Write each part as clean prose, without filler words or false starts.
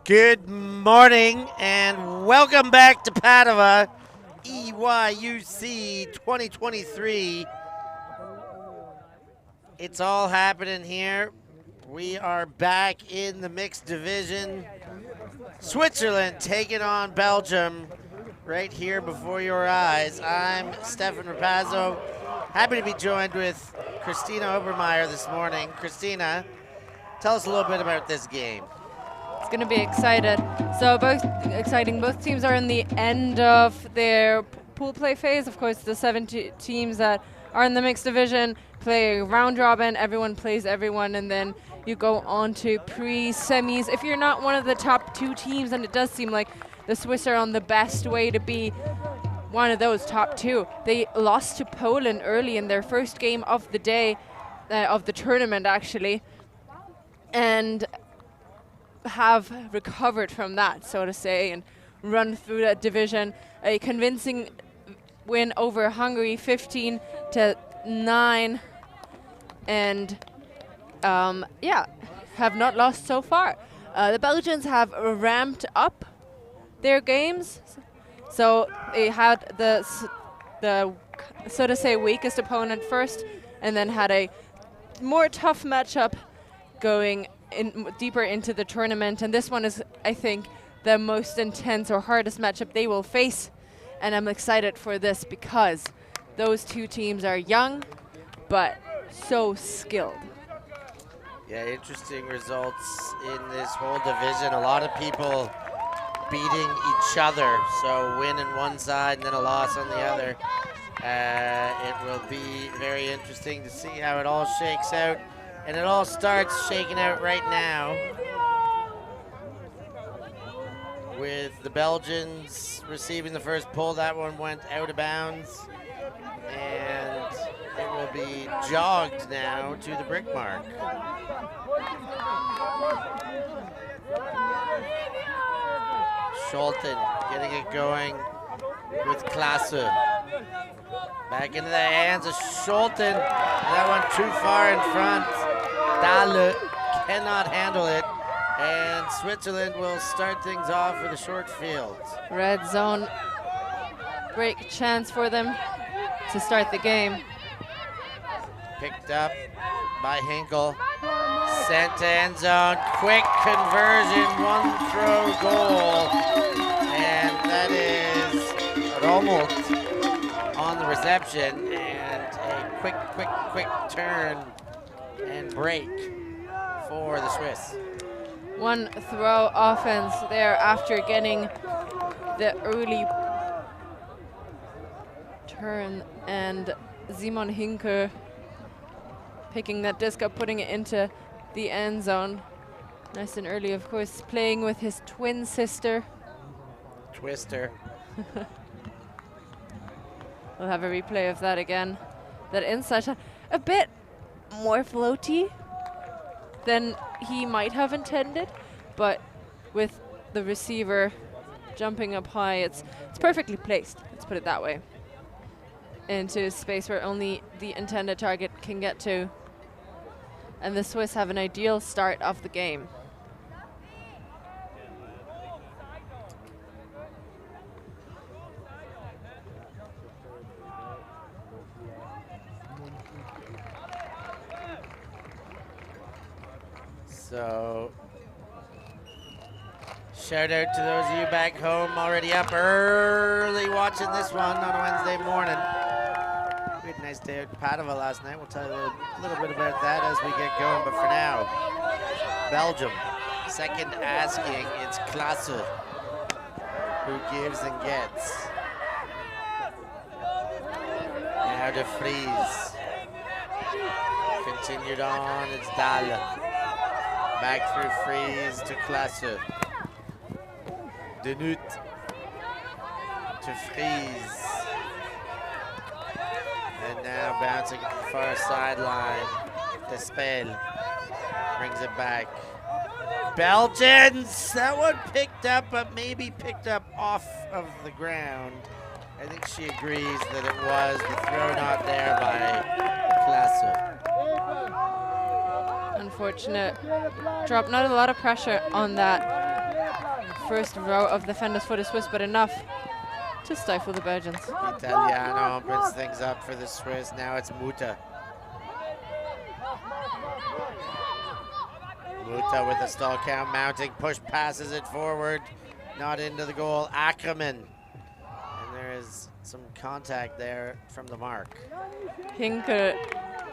Good morning and welcome back to Padova, EYUC 2023. It's all happening here. We are back in the mixed division. Switzerland taking on Belgium right here before your eyes. I'm Stefan Rapazzo. Happy to be joined with Christina Obermeyer this morning. Christina, tell us a little bit about this game. It's going to be exciting. Both teams are in the end of their pool play phase. Of course, the 7 teams that are in the mixed division play round robin. Everyone plays everyone, and then you go on to pre-semis. If you're not one of the top 2 teams, and it does seem like the Swiss are on the best way to be one of those top 2. They lost to Poland early in their first game of the day, of the tournament actually, and have recovered from that, so to say, and run through that division. A convincing win over Hungary, 15-9, and have not lost so far. The Belgians have ramped up their games, so they had the so to say weakest opponent first, and then had a more tough matchup going deeper into the tournament, and this one is, I think, the most intense or hardest matchup they will face, and I'm excited for this because those 2 teams are young but so skilled. Yeah, interesting results in this whole division. A lot of people beating each other, so win on one side and then a loss on the other. It will be very interesting to see how it all shakes out. And it all starts shaking out right now with the Belgians receiving the first pull. That one went out of bounds, and it will be jogged now to the brick mark. Scholten getting it going with Klasse. Back into the hands of Scholten. That one too far in front. Dahle cannot handle it, and Switzerland will start things off with a short field. Red zone, great chance for them to start the game. Picked up by Hinkle, sent to end zone, quick conversion, one throw goal, and that is Rommelt on the reception, and a quick turn and break for the Swiss. One throw offense there after getting the early turn, and Simon Hinke picking that disc up, putting it into the end zone. Nice and early, of course, playing with his twin sister. Twister. We'll have a replay of that again. That inside shot, a bit more floaty than he might have intended, but with the receiver jumping up high, it's perfectly placed, let's put it that way, into a space where only the intended target can get to. And the Swiss have an ideal start of the game. So, shout out to those of you back home already up early watching this one on a Wednesday morning. We had a nice day at Padova last night. We'll tell you a little bit about that as we get going. But for now, Belgium, second asking. It's Klasse who gives and gets. Now to Fries. Continued on, it's Dahle. Back through Fries to Klasse. Denut to Fries. And now bouncing to the far sideline. Despel brings it back. Belgians! That one picked up, but maybe picked up off of the ground. I think she agrees that it was the throw not there by Klasse. Unfortunate drop. Not a lot of pressure on that first row of defenders for the Swiss, but enough to stifle the Belgians. Italiano opens things up for the Swiss. Now it's Muta. Muta with a stall count mounting, push passes it forward, not into the goal. Ackerman, and there is some contact there from the mark. Hinke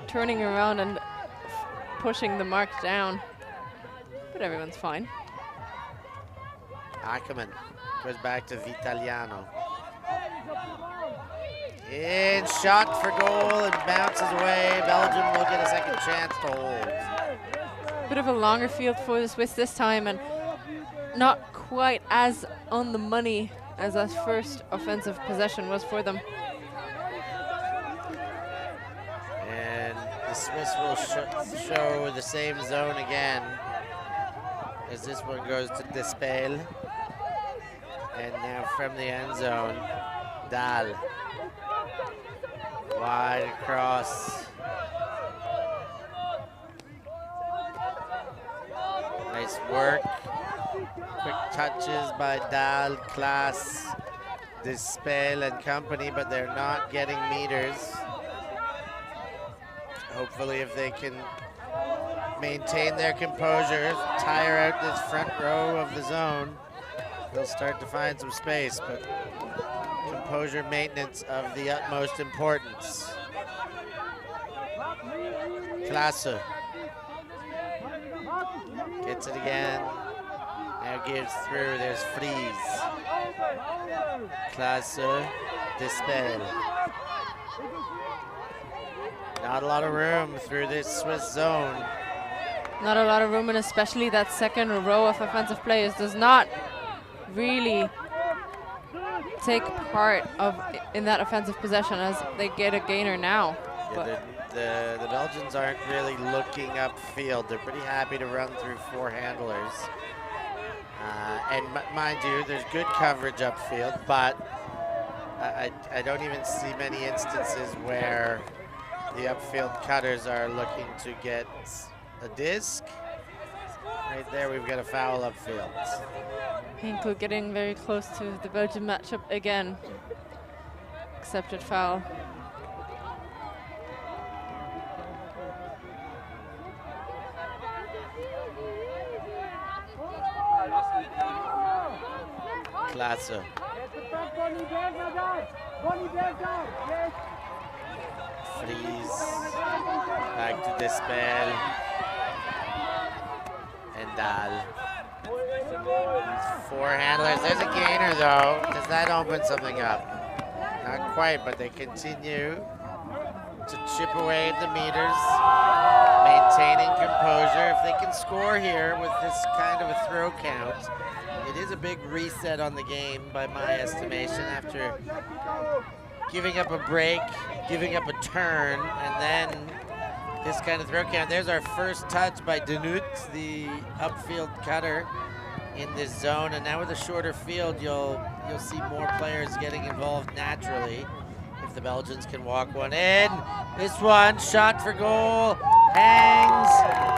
turning around and pushing the mark down, but everyone's fine. Ackerman goes back to Vitaliano. In, shot for goal, and bounces away. Belgium will get a second chance to hold. Bit of a longer field for the Swiss this time, and not quite as on the money as that first offensive possession was for them. And the Swiss will show the same zone again, as this one goes to Despel. And now from the end zone, Dahl. Wide across. Nice work. Quick touches by Dahl, Klaas, Despel and company, but they're not getting meters. Hopefully if they can maintain their composure, tire out this front row of the zone, they'll start to find some space, but composure maintenance of the utmost importance. Klasse gets it again. Now gives through. There's Fries. Klasse, Despel. Not a lot of room through this Swiss zone. Not a lot of room, and especially that second row of offensive players does not really take part in that offensive possession, as they get a gainer now. Yeah, the Belgians aren't really looking upfield. They're pretty happy to run through four handlers. And mind you, there's good coverage upfield, but I don't even see many instances where the upfield cutters are looking to get a disc. Right there, we've got a foul upfield. Hinkel getting very close to the Belgian matchup again. Accepted foul. Klasse. Fries. Back to Despel. And Dahl. Four handlers. There's a gainer though. Does that open something up? Not quite, but they continue to chip away at the meters, maintaining composure. If they can score here with this kind of a throw count, it is a big reset on the game by my estimation, after giving up a break, giving up a turn, and then this kind of throw count. There's our first touch by Denut, the upfield cutter in this zone, and now with a shorter field, you'll see more players getting involved naturally if the Belgians can walk one in. This one, shot for goal, hangs,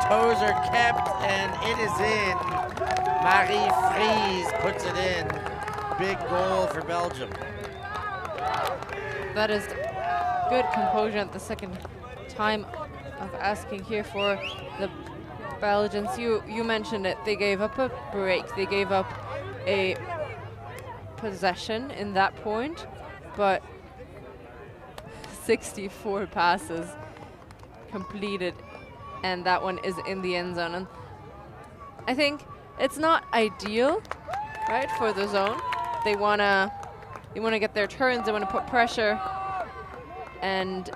toes are kept, and it is in. Marie Fries puts it in. Big goal for Belgium. That is good composure at the second time of asking here for the Belgians. You mentioned it. They gave up a break. They gave up a possession in that point, but 64 passes completed, and that one is in the end zone. And I think it's not ideal, right, for the zone. They wanna get their turns. They wanna put pressure, and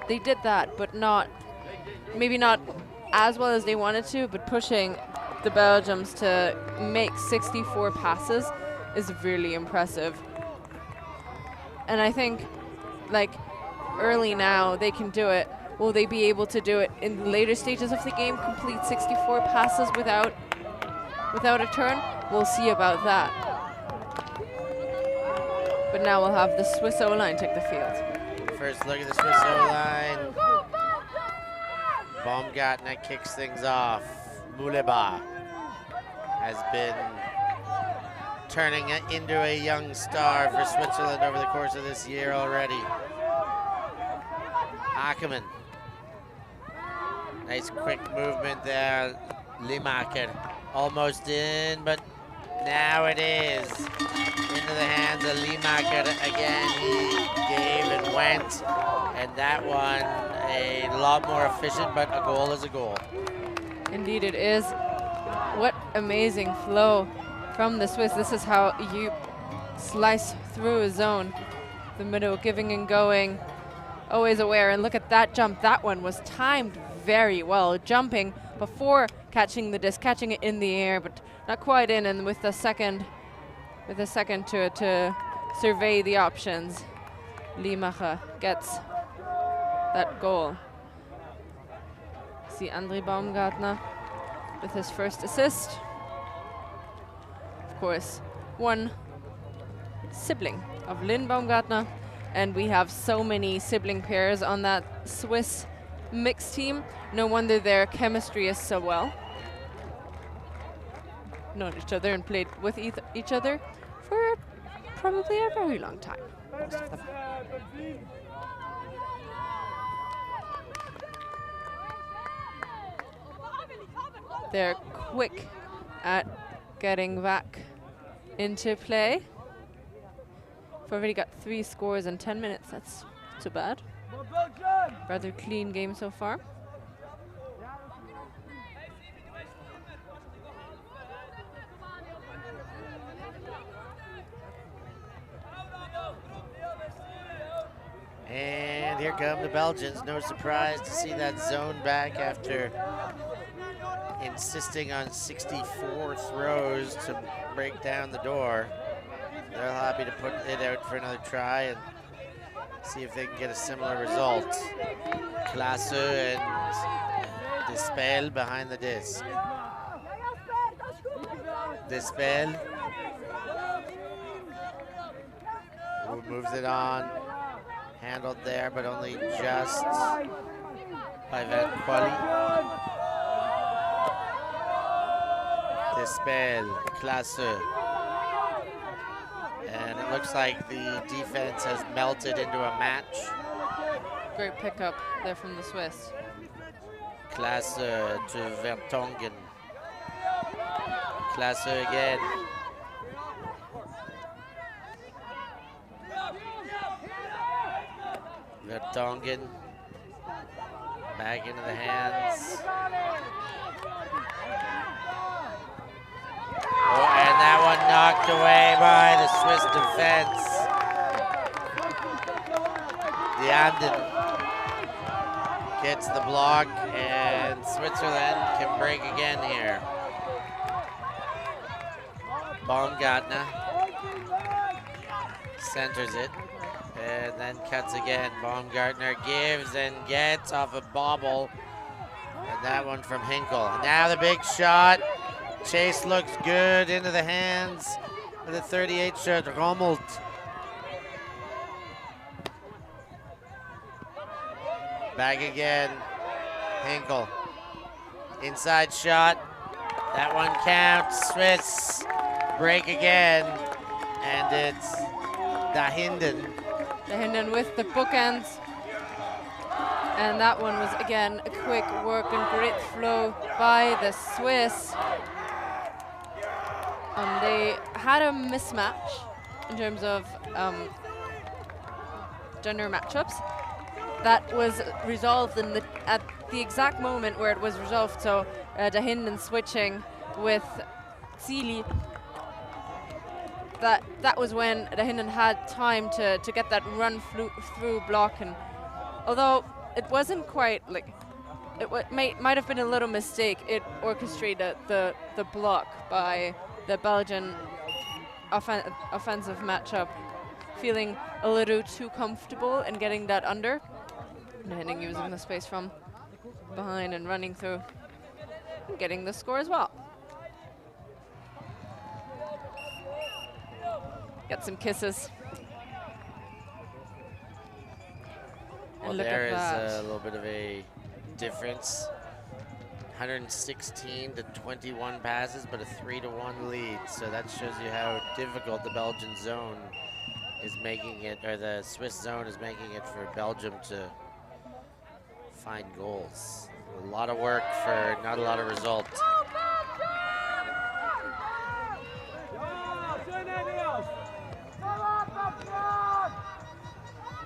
they did that, but maybe not as well as they wanted to. But pushing the Belgians to make 64 passes is really impressive. And I think, like, early now they can do it. Will they be able to do it in the later stages of the game, complete 64 passes without a turn? We'll see about that. But now we'll have the Swiss O-line take the field. First look at the Swiss O-line. Baumgartner kicks things off. Muleba has been turning it into a young star for Switzerland over the course of this year already. Ackerman. Nice quick movement there. Limacher almost in, but now it is into the hands of Limacher again. He gave and went, and that one a lot more efficient, but a goal is a goal. Indeed it is. What amazing flow from the Swiss. This is how you slice through a zone. The middle, giving and going, always aware. And look at that jump. That one was timed very well. Jumping before catching the disc, catching it in the air, but not quite in. And with a second to survey the options, Limacher gets that goal. See André Baumgartner with his first assist. Of course, one sibling of Lynn Baumgartner, and we have so many sibling pairs on that Swiss mixed team. No wonder their chemistry is so well. Known each other and played with each other for probably a very long time, most of them. They're quick at getting back into play. We've already got 3 scores in 10 minutes. That's not too bad. Rather clean game so far. And here come the Belgians. No surprise to see that zone back after insisting on 64 throws to break down the door. They're happy to put it out for another try and see if they can get a similar result. Klasse and Despel behind the disc. Despel, who moves it on, handled there, but only just by Van Quali. Despel, Klasse. And it looks like the defense has melted into a match. Great pickup there from the Swiss. Klasse to Vertonghen. Klasse again. Vertonghen back into the hands. Oh, and that one knocked away by the Swiss defense. The Anden gets the block, and Switzerland can break again here. Baumgartner centers it, and then cuts again. Baumgartner gives and gets off a bobble, and that one from Hinkle. And now the big shot. Chase looks good into the hands of the 38 shirt, Rommelt. Back again, Hinkle. Inside shot, that one counts. Swiss break again, and it's Dahinden. Dahinden with the bookends. And that one was, again, a quick work and great flow by the Swiss. They had a mismatch in terms of gender matchups. That was resolved at the exact moment where it was resolved. So Dahinden switching with Zili. That was when Dahinden had time to get that run through block. And although it wasn't quite like, might have been a little mistake, it orchestrated the block by the Belgian offensive matchup, feeling a little too comfortable in getting that under. Henning using the space from behind and running through, and getting the score as well. Get some kisses. Well, And look there at is that. a little bit of a difference. 116 to 21 passes, but a 3-1 lead. So that shows you how difficult the Belgian zone is making it, or the Swiss zone is making it for Belgium to find goals. A lot of work for not a lot of result.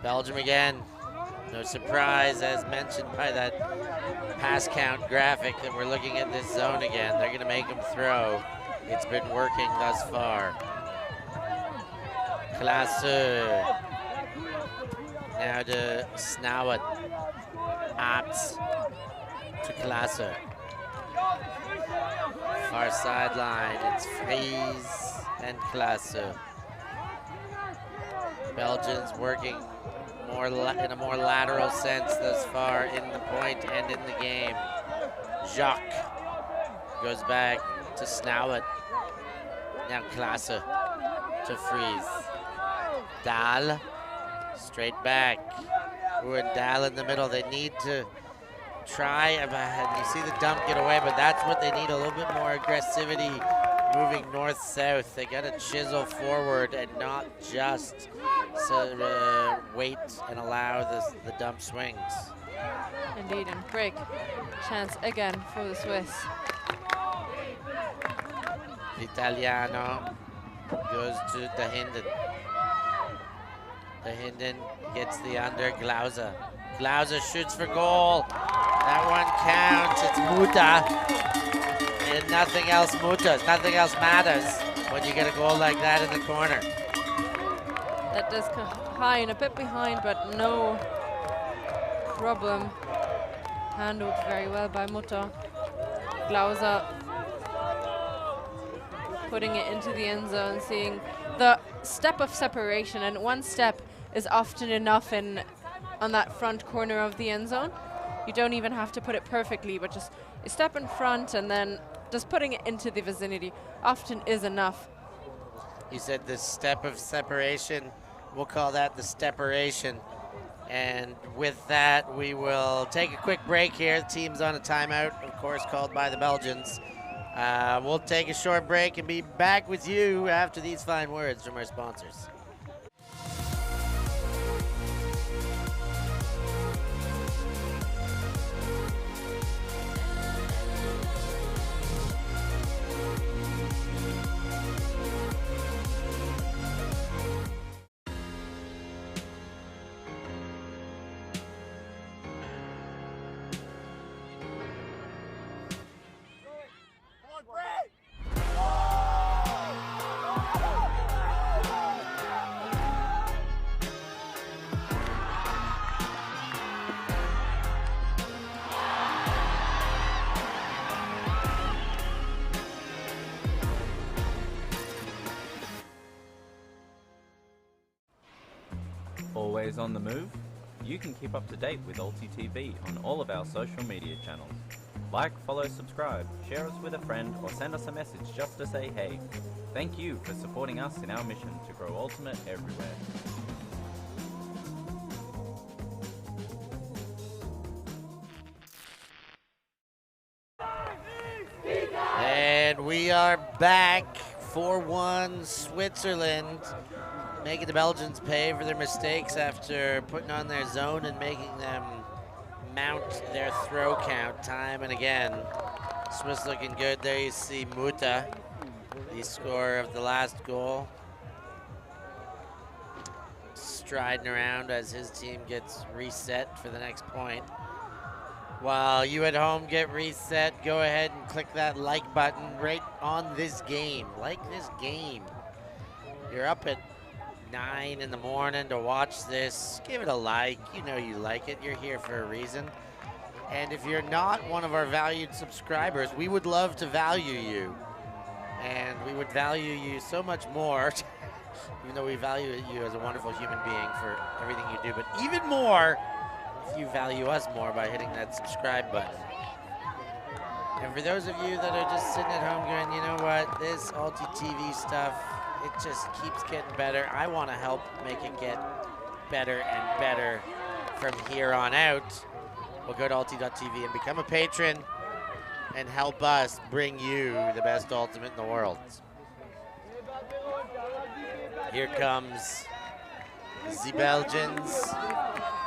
Belgium again. No surprise, as mentioned by that pass count graphic, that we're looking at this zone again. They're gonna make them throw. It's been working thus far. Klasse. Now to Snauert. Abt to Klasse. Far sideline, it's Fries and Klasse. Belgians working in a more lateral sense thus far in the point and in the game. Jacques goes back to Snauert. Now Klasse to Fries. Dahl, straight back. Ooh, and Dahl in the middle. They need to try, you see the dump get away, but that's what they need, a little bit more aggressivity moving north-south. They gotta chisel forward and not just wait and allow the dump swings. Indeed, and break chance again for the Swiss. Italiano goes to the Hinden. The Hinden gets the under, Glauser. Glauser shoots for goal. That one counts, it's Muta. And nothing else mutas, nothing else matters when you get a goal like that in the corner. That does behind, a bit behind, but no problem. Handled very well by Muta. Glauser putting it into the end zone, seeing the step of separation, and one step is often enough on that front corner of the end zone. You don't even have to put it perfectly, but just a step in front and then just putting it into the vicinity often is enough. You said the step of separation, we'll call that the steparation. And with that, we will take a quick break here. The team's on a timeout, of course, called by the Belgians. We'll take a short break and be back with you after these fine words from our sponsors. Always on the move? You can keep up to date with ULTI.TV on all of our social media channels. Like, follow, subscribe, share us with a friend, or send us a message just to say hey. Thank you for supporting us in our mission to grow Ultimate everywhere. And we are back. 4-1 Switzerland, making the Belgians pay for their mistakes after putting on their zone and making them mount their throw count time and again. Swiss looking good. There you see Muta, the scorer of the last goal, striding around as his team gets reset for the next point. While you at home get reset, go ahead and click that like button right on this game. Like this game. You're up at 9 in the morning to watch this. Give it a like. You know you like it. You're here for a reason. And if you're not one of our valued subscribers, we would love to value you. And we would value you so much more, even though we value you as a wonderful human being for everything you do, but even more if you value us more by hitting that subscribe button. And for those of you that are just sitting at home going, you know what, this ULTI.TV stuff, it just keeps getting better. I want to help make it get better and better from here on out. Well, go to ULTI.TV and become a patron. and help us bring you the best ultimate in the world. Here comes the Belgians.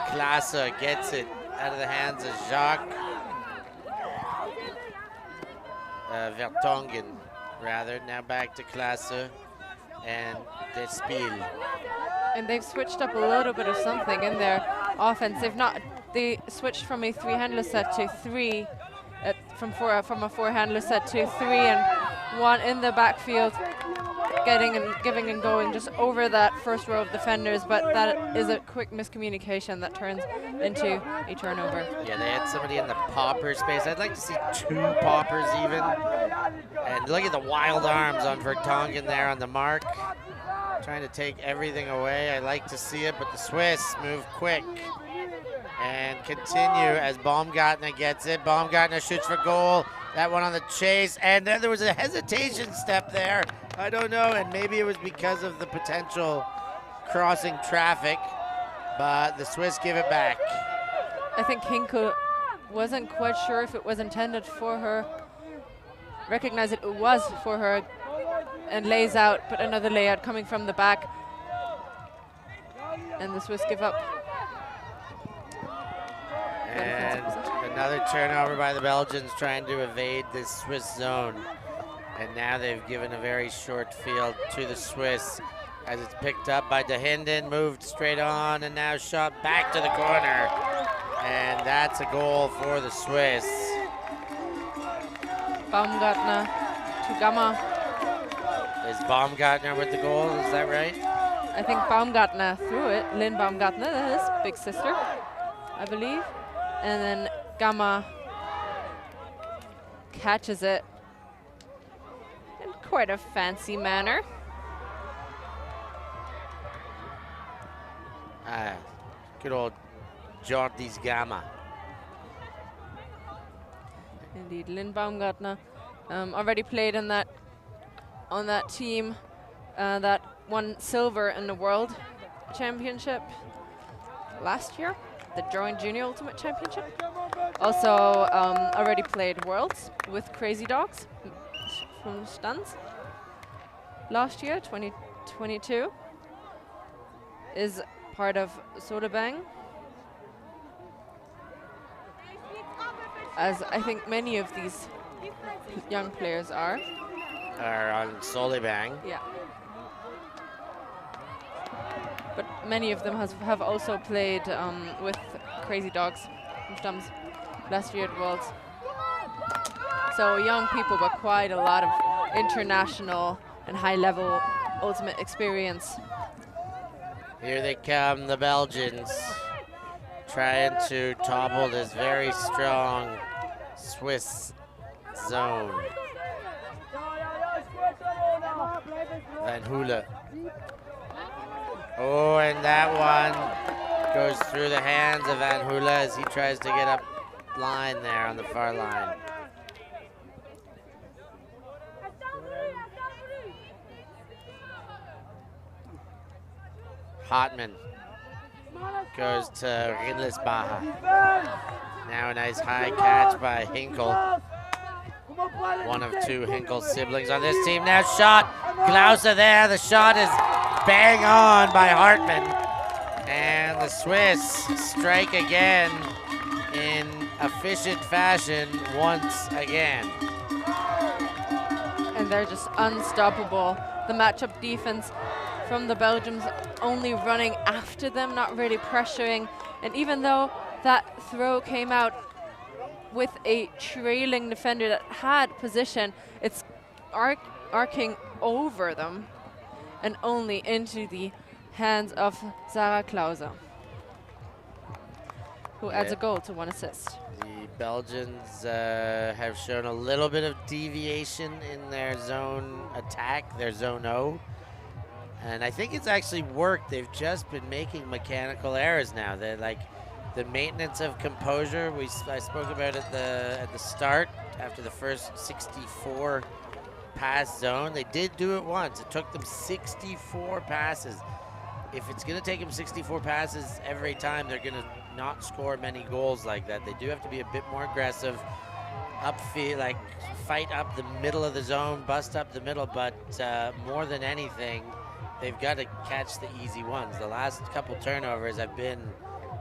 Klaassen gets it out of the hands of Jacques. Vertonghen, rather. Now back to Klaassen and Despiel. And they've switched up a little bit of something in their offense. They switched from a three-handler set to three, from a four-handler set to three, and one in the backfield, giving and going just over that first row of defenders, but that is a quick miscommunication that turns into a turnover. Yeah, they had somebody in the popper space. I'd like to see 2 poppers even. And look at the wild arms on Vertonghen there on the mark. Trying to take everything away. I like to see it, but the Swiss move quick and continue as Baumgartner gets it. Baumgartner shoots for goal. That one on the chase, and then there was a hesitation step there. I don't know, and maybe it was because of the potential crossing traffic, but the Swiss give it back. I think Hinkle wasn't quite sure if it was intended for her. Recognized it was for her and lays out, but another layout coming from the back. And the Swiss give up. And another turnover by the Belgians trying to evade this Swiss zone. And now they've given a very short field to the Swiss as it's picked up by De Hinden, moved straight on, and now shot back to the corner. And that's a goal for the Swiss. Baumgartner to Gamma. Is Baumgartner with the goal, is that right? I think Baumgartner threw it. Lynn Baumgartner, that is big sister, I believe. And then Gamma catches it in quite a fancy manner. Good old Jordi's Gamma. Indeed, Lynn Baumgartner already played on that team that won silver in the World Championship last year, the Joint Junior Ultimate Championship. Also already played Worlds with Crazy Dogs from Stanz last year, 2022. Is part of Soda Bang, as I think many of these young players are on Solibang. Yeah. But many of them have also played with Crazy Dogs from Stums last year at Worlds. So young people, but quite a lot of international and high-level ultimate experience. Here they come, the Belgians, trying to topple this very strong Swiss zone. Van Hule. Oh, and that one goes through the hands of Van Hule as he tries to get up line there on the far line. Hartmann goes to Rindlisbacher. Now a nice high catch by Hinkle. One of 2 Hinkle siblings on this team. Now shot, Klaassen there. The shot is bang on by Hartmann. And the Swiss strike again in efficient fashion once again. And they're just unstoppable. The matchup defense from the Belgians only running after them, not really pressuring. And even though that throw came out with a trailing defender that had position, it's arcing over them and only into the hands of Sarah Klause, who adds a goal to 1 assist. The Belgians have shown a little bit of deviation in their zone attack, their zone O. And I think it's actually worked. They've just been making mechanical errors now. They're like the maintenance of composure. I spoke about it at the start after the first 64 pass zone. They did do it once. It took them 64 passes. If it's going to take them 64 passes every time, they're going to not score many goals like that. They do have to be a bit more aggressive. upfield, like fight up the middle of the zone, bust up the middle, but more than anything, they've got to catch the easy ones. The last couple turnovers have been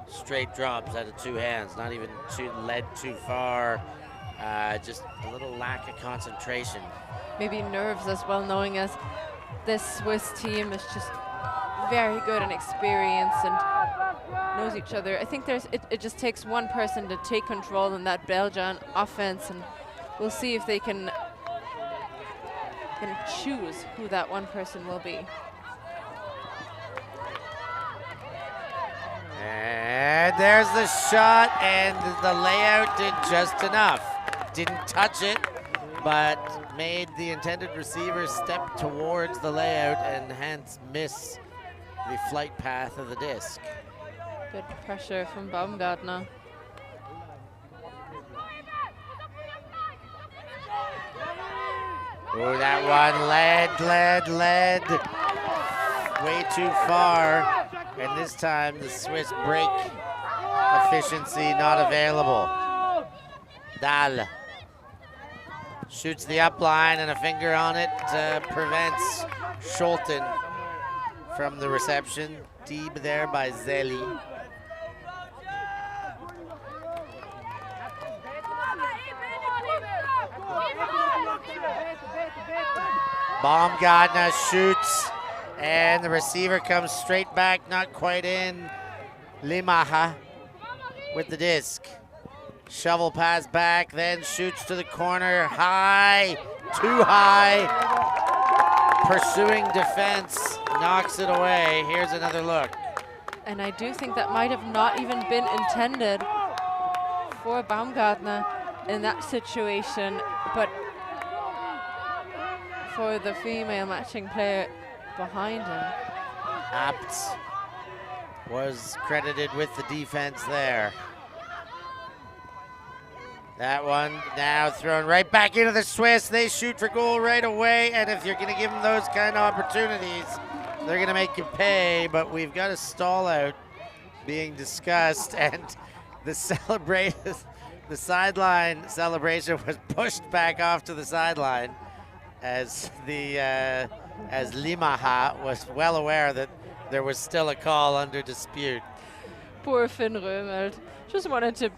straight drops out of two hands, not even led too far, just a little lack of concentration. Maybe nerves as well, knowing as this Swiss team is just very good and experienced and knows each other. I think it just takes one person to take control in that Belgian offense, and we'll see if they can choose who that one person will be. And there's the shot, and the layout did just enough. Didn't touch it, but made the intended receiver step towards the layout and hence miss the flight path of the disc. Good pressure from Baumgartner. Oh, that one led way too far. And this time the Swiss break efficiency not available. Dahl shoots the up line, and a finger on it prevents Scholten from the reception. Deeb there by Zeli. Baumgartner shoots, and the receiver comes straight back, not quite in. Limaha with the disc. Shovel pass back, then shoots to the corner. High, too high. Pursuing defense, knocks it away. Here's another look. And I do think that might have not even been intended for Baumgartner in that situation, but for the female matching player behind him. Abt was credited with the defense there. That one now thrown right back into the Swiss. They shoot for goal right away, and if you're going to give them those kind of opportunities, they're going to make you pay. But we've got a stall out being discussed, and the sideline celebration was pushed back off to the sideline as Limaha was well aware that there was still a call under dispute. Poor Finn Römelt. Just wanted to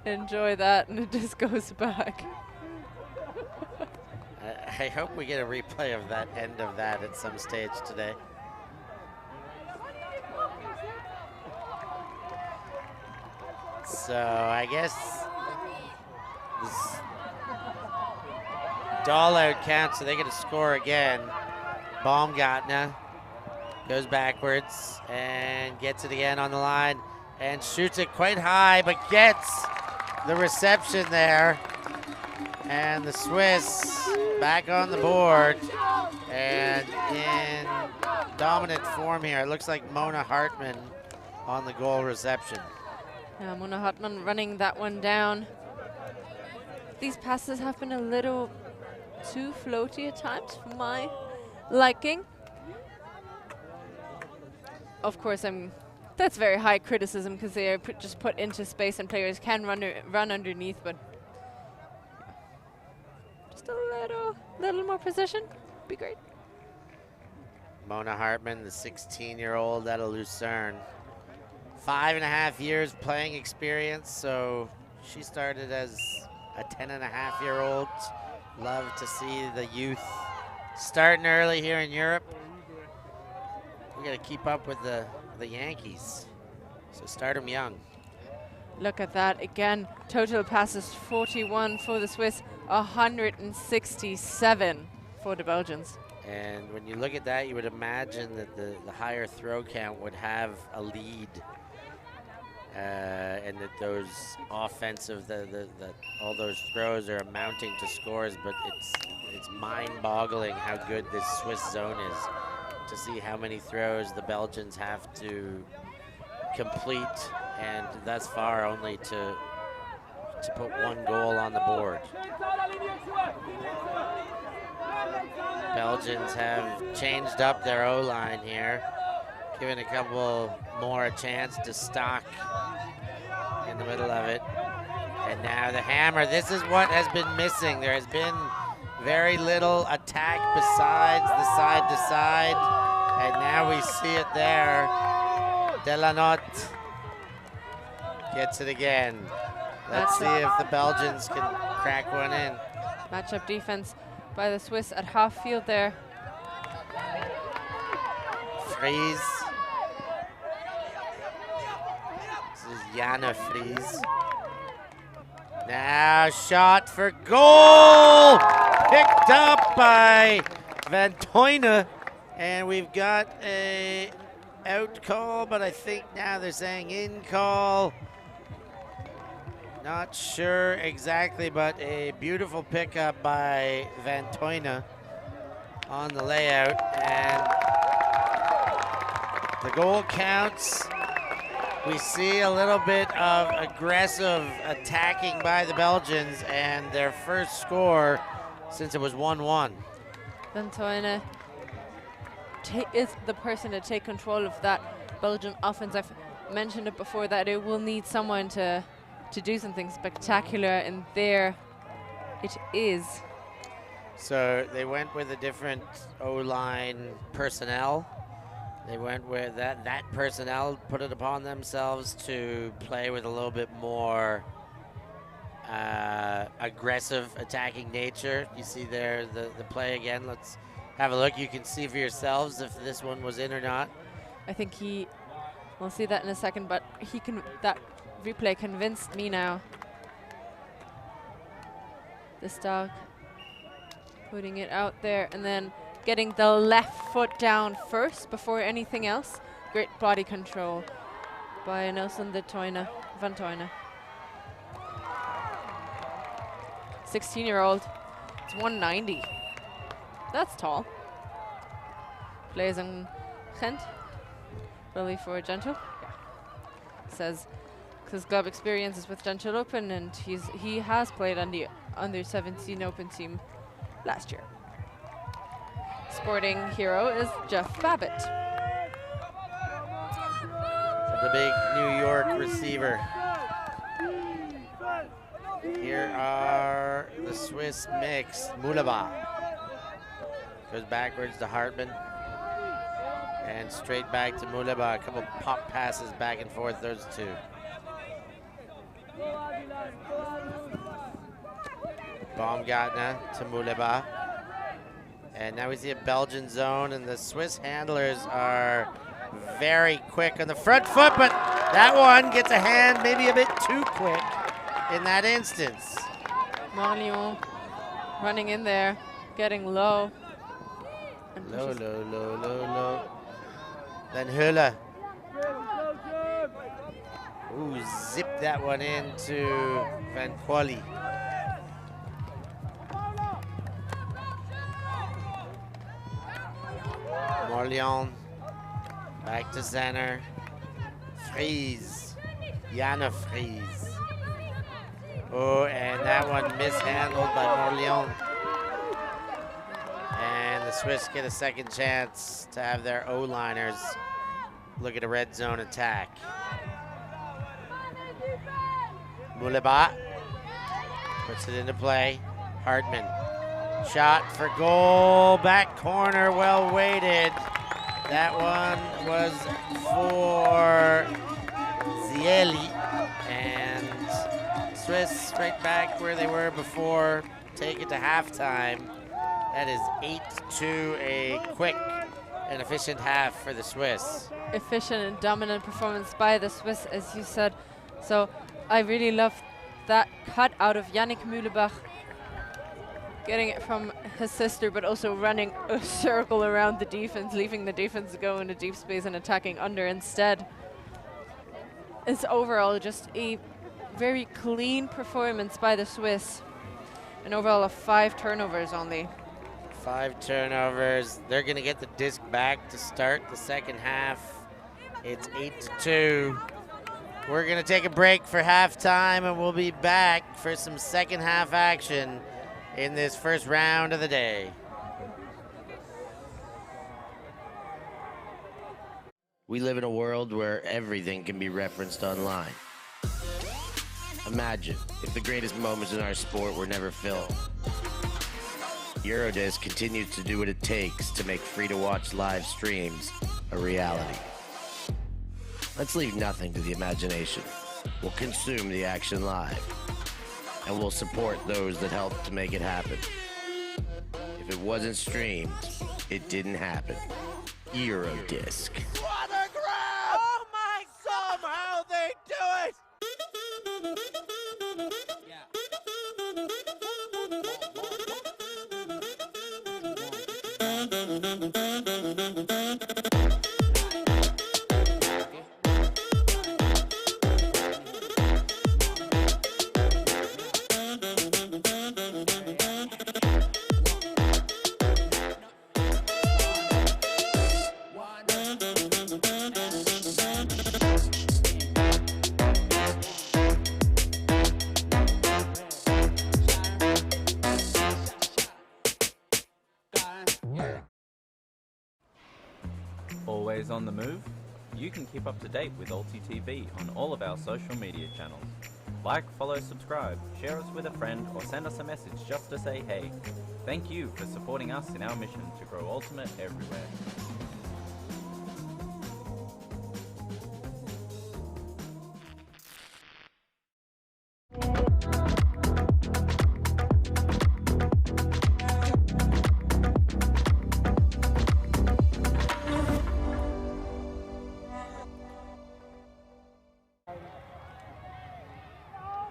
enjoy that, and it just goes back. I hope we get a replay of that end of that at some stage today. So I guess this doll out counts, so they get to score again. Baumgartner goes backwards and gets it again on the line and shoots it quite high, but gets the reception there. And the Swiss back on the board and in dominant form here. It looks like Mona Hartmann on the goal reception. Yeah, Mona Hartmann running that one down. These passes have been a little too floaty at times for my liking. Of course, that's very high criticism because they are just put into space and players can run underneath, but just a little more precision be great. Mona Hartmann, the 16-year-old out of Lucerne. 5.5 years playing experience, so she started as a 10.5-year-old. Love to see the youth starting early here in Europe. We got to keep up with the Yankees, so start them young. Look at that again. Total passes 41 for the Swiss, 167 for the Belgians. And when you look at that, you would imagine that the higher throw count would have a lead, and that those offensive, all those throws are amounting to scores. But it's mind-boggling how good this Swiss zone is, to see how many throws the Belgians have to complete, and thus far only to put one goal on the board. Belgians have changed up their O-line here, giving a couple more a chance to stock in the middle of it. And now the hammer. This is what has been missing. There has been very little attack besides the side to side. And now we see it there. Delanotte gets it again. Let's see if the Belgians can crack one in. Matchup defense by the Swiss at half field there. Fries. This is Jana Fries. Now shot for goal! Picked up by Van Toyne. And we've got a out call, but I think now they're saying in call. Not sure exactly, but a beautiful pickup by Van Toyne on the layout. And the goal counts. We see a little bit of aggressive attacking by the Belgians and their first score since it was 1-1. Van Toyne is the person to take control of that Belgian offense. I've mentioned it before that it will need someone to do something spectacular, and there it is. So they went with a different O-line personnel. They went with that personnel put it upon themselves to play with a little bit more aggressive attacking nature. You see there the play again. Let's have a look. You can see for yourselves if this one was in or not. I think we'll see that in a second, but that replay convinced me now. The Stag putting it out there and then getting the left foot down first before anything else. Great body control by Nelson Van Toyne. 16-year-old. It's 190. That's tall. Plays in Gent. Really for Gentle. Yeah. Says his club experience is with Gentle Open, and he has played on the under-17 Open team last year. Sporting hero is Jeff Babbitt. The big New York receiver. Here are the Swiss mix. Mulaba goes backwards to Hartmann and straight back to Mulaba. A couple pop passes back and forth, those two. Baumgartner to Mulaba. And now we see a Belgian zone, and the Swiss handlers are very quick on the front foot, but that one gets a hand maybe a bit too quick in that instance. Marlion running in there, getting low. Low. Then Höhle. Ooh, zip that one into Van Quali. Marlion back to center. Fries. Jana Fries. Oh, and that one mishandled by Marlion. And the Swiss get a second chance to have their O-liners look at a red zone attack. Muleba puts it into play. Hartmann. Shot for goal. Back corner, well weighted. That one was for Zieli. And Swiss right back where they were before. Take it to halftime. That is 8-2, a quick and efficient half for the Swiss. Efficient and dominant performance by the Swiss, as you said. So I really love that cut out of Yannick Mühlebach, getting it from his sister, but also running a circle around the defense, leaving the defense to go into deep space and attacking under instead. It's overall just a very clean performance by the Swiss. An overall of 5 turnovers only. 5 turnovers. They're going to get the disc back to start the second half. It's 8-2. We're going to take a break for halftime, and we'll be back for some second half action in this first round of the day. We live in a world where everything can be referenced online. Imagine if the greatest moments in our sport were never filmed. Eurodisc continues to do what it takes to make free-to-watch live streams a reality. Let's leave nothing to the imagination. We'll consume the action live, and we'll support those that help to make it happen. If it wasn't streamed, it didn't happen. Eurodisc. What a grab! Oh my! Somehow they do it! Always on the move? You can keep up to date with ULTI.TV on all of our social media channels. Like, follow, subscribe, share us with a friend, or send us a message just to say hey. Thank you for supporting us in our mission to grow Ultimate everywhere.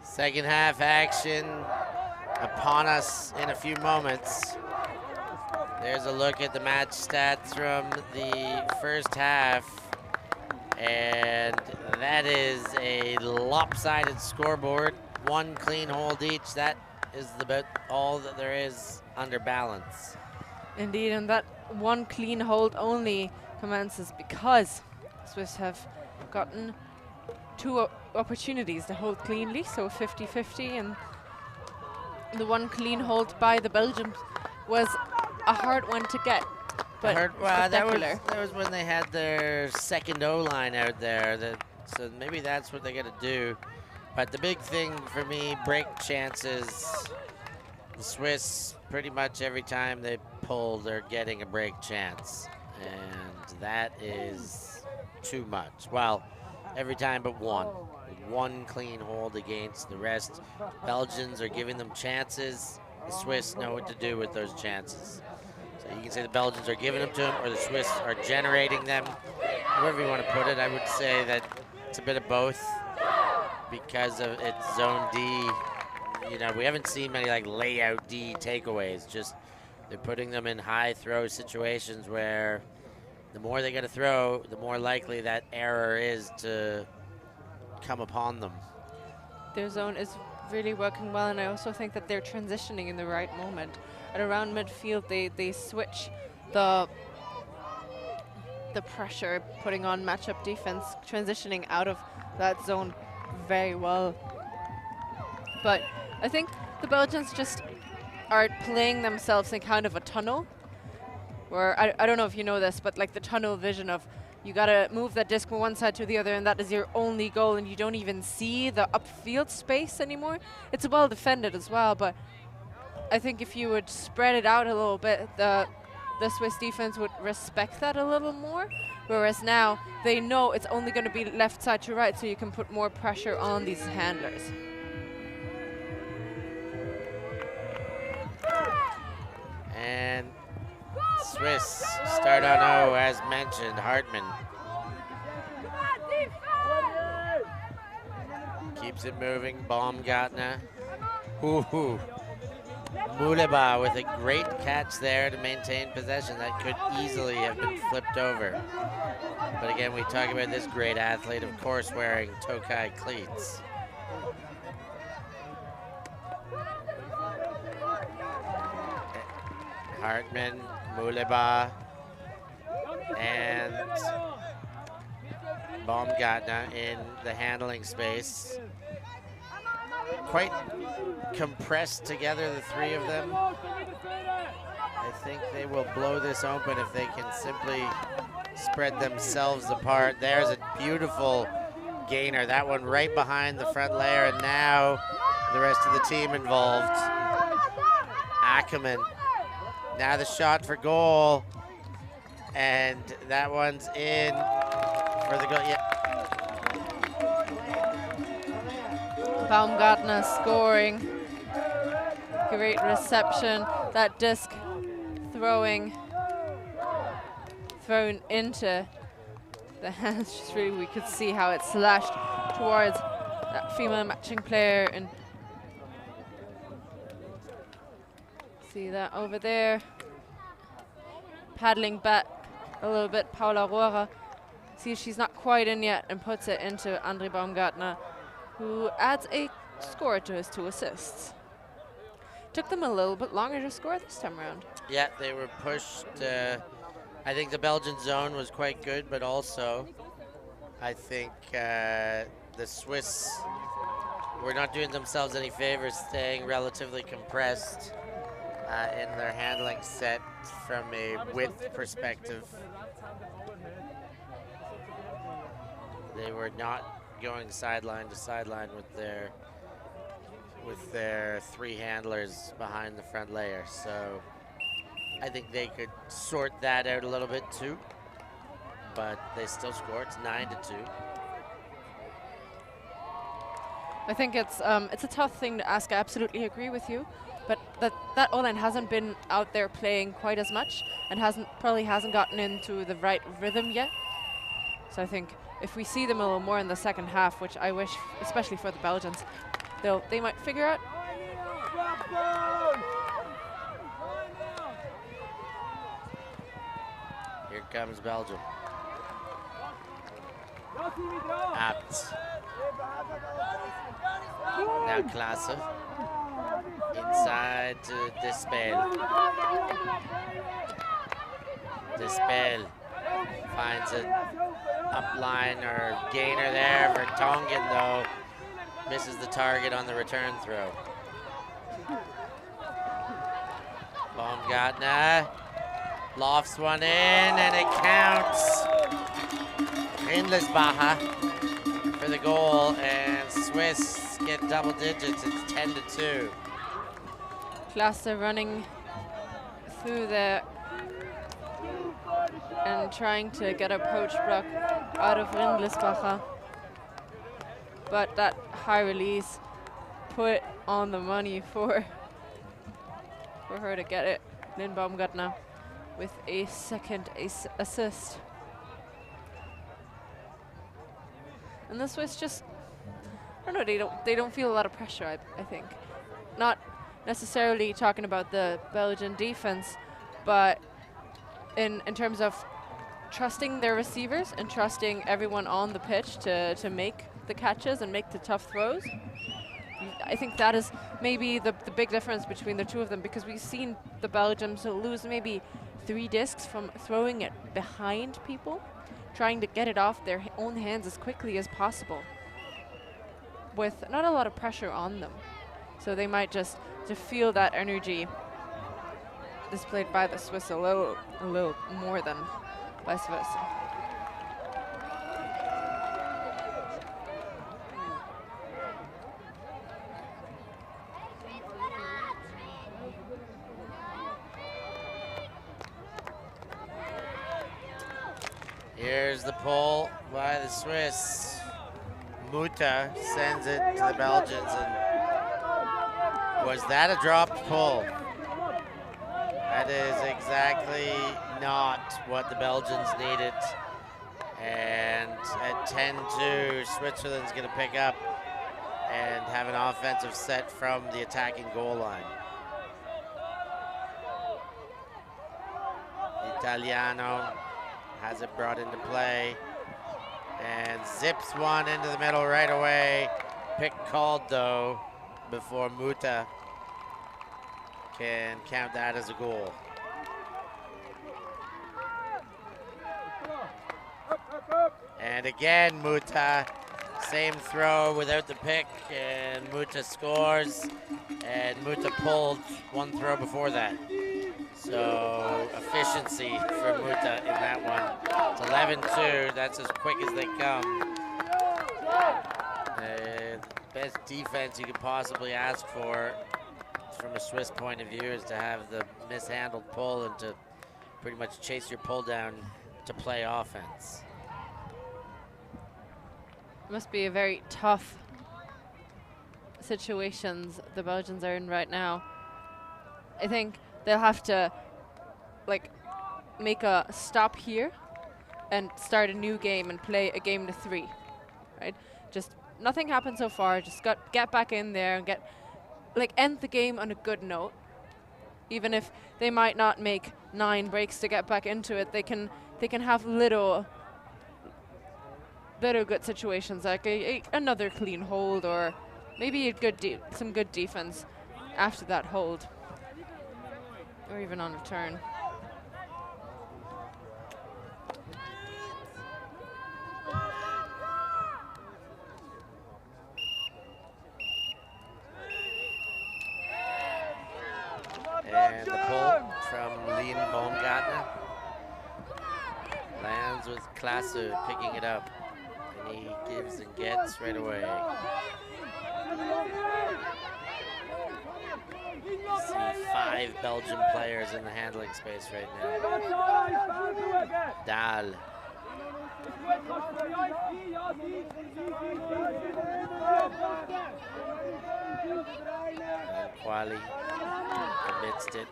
Second half action upon us in a few moments. There's a look at the match stats from the first half. And that is a lopsided scoreboard. One clean hold each. That is about all that there is under balance. Indeed, and that one clean hold only commences because Swiss have gotten two opportunities to hold cleanly, so 50-50, and the one clean hold by the Belgians was a hard one to get. But that was when they had their second O-line out there. So maybe that's what they got to do. But the big thing for me, break chances. The Swiss, pretty much every time they pull, they're getting a break chance. And that is too much. Well, every time but one. One clean hold against the rest. Belgians are giving them chances. The Swiss know what to do with those chances. So you can say the Belgians are giving them to them, or the Swiss are generating them. However you want to put it, I would say that it's a bit of both because of its zone D. You know, we haven't seen many like layout D takeaways. Just they're putting them in high throw situations where the more they got to throw, the more likely that error is to come upon them. Their zone is really working well, and I also think that they're transitioning in the right moment. At around midfield, they switch the pressure, putting on matchup defense, transitioning out of that zone very well. But I think the Belgians just are playing themselves in kind of a tunnel, where I don't know if you know this, but like the tunnel vision of you gotta move that disc from one side to the other, and that is your only goal, and you don't even see the upfield space anymore. It's well defended as well, but I think if you would spread it out a little bit, the Swiss defense would respect that a little more, whereas now they know it's only going to be left side to right, so you can put more pressure on these handlers. And Swiss start on O, as mentioned. Hartmann keeps it moving. Baumgartner. Muleba with a great catch there to maintain possession. That could easily have been flipped over. But again, we talk about this great athlete, of course, wearing Tokai cleats. Hartmann, Muleba, and Baumgartner in the handling space. Quite compressed together, the three of them. I think they will blow this open if they can simply spread themselves apart. There's a beautiful gainer. That one right behind the front layer, and now the rest of the team involved. Ackerman. Now the shot for goal. And that one's in for the goal. Yeah. Baumgartner scoring. Great reception. That disc thrown into the hands. Just really, we could see how it slashed towards that female matching player. And see that over there. Paddling back a little bit, Paula Rohrer. See, she's not quite in yet and puts it into Andre Baumgartner, who adds a score to his 2 assists. Took them a little bit longer to score this time around. Yeah, they were pushed. I think the Belgian zone was quite good, but also I think the Swiss were not doing themselves any favors, staying relatively compressed in their handling set from a width perspective. They were not going sideline to sideline with their 3 handlers behind the front layer. So I think they could sort that out a little bit too, but they still score. It's 9-2. I think it's a tough thing to ask. I absolutely agree with you, but that O-line hasn't been out there playing quite as much and probably hasn't gotten into the right rhythm yet. So I think if we see them a little more in the second half, which I wish, especially for the Belgians, they might figure out. Here comes Belgium. Abt. Now Klaassen. Inside to Despel. Despel finds an upline or gainer there. Vertonghen, though, misses the target on the return throw. Baumgartner lofts one in, and it counts. Rindlisbacher for the goal, and Swiss get double digits. It's 10-2. Klaassen running through there and trying to get a poach block out of Rindlisbacher. But that high release put on the money for her to get it. Lynn Baumgartner with a second assist. And the Swiss just, I don't know, they don't feel a lot of pressure, I think. Not necessarily talking about the Belgian defense, but in terms of trusting their receivers and trusting everyone on the pitch to make the catches and make the tough throws. I think that is maybe the big difference between the two of them, because we've seen the Belgians lose maybe 3 discs from throwing it behind people, trying to get it off their own hands as quickly as possible with not a lot of pressure on them. So they might just to feel that energy displayed by the Swiss a little more than vice versa. Here's the pull by the Swiss. Muta sends it to the Belgians, and was that a dropped pull? That is exactly not what the Belgians needed. And at 10-2, Switzerland's gonna pick up and have an offensive set from the attacking goal line. Italiano has it brought into play and zips one into the middle right away. Pick called though before Muta can count that as a goal. And again Muta, same throw without the pick, and Muta scores, and Muta pulled one throw before that. So efficiency for Muta in that one. It's 11-2, that's as quick as they come. The best defense you could possibly ask for from a Swiss point of view is to have the mishandled pull and to pretty much chase your pull down to play offense. Must be a very tough situations the Belgians are in right now. I think they'll have to like make a stop here and start a new game and play a game to 3, right? Just nothing happened so far. Just get back in there and end the game on a good note. Even if they might not make 9 breaks to get back into it, they can have little good situations, like another clean hold or maybe some good defense after that hold, or even on a turn. And the pull from Lien Baumgartner lands with Klasse picking it up, and he gives and gets right away. You see 5 Belgian players in the handling space right now. Dahl. And Quali amidst it.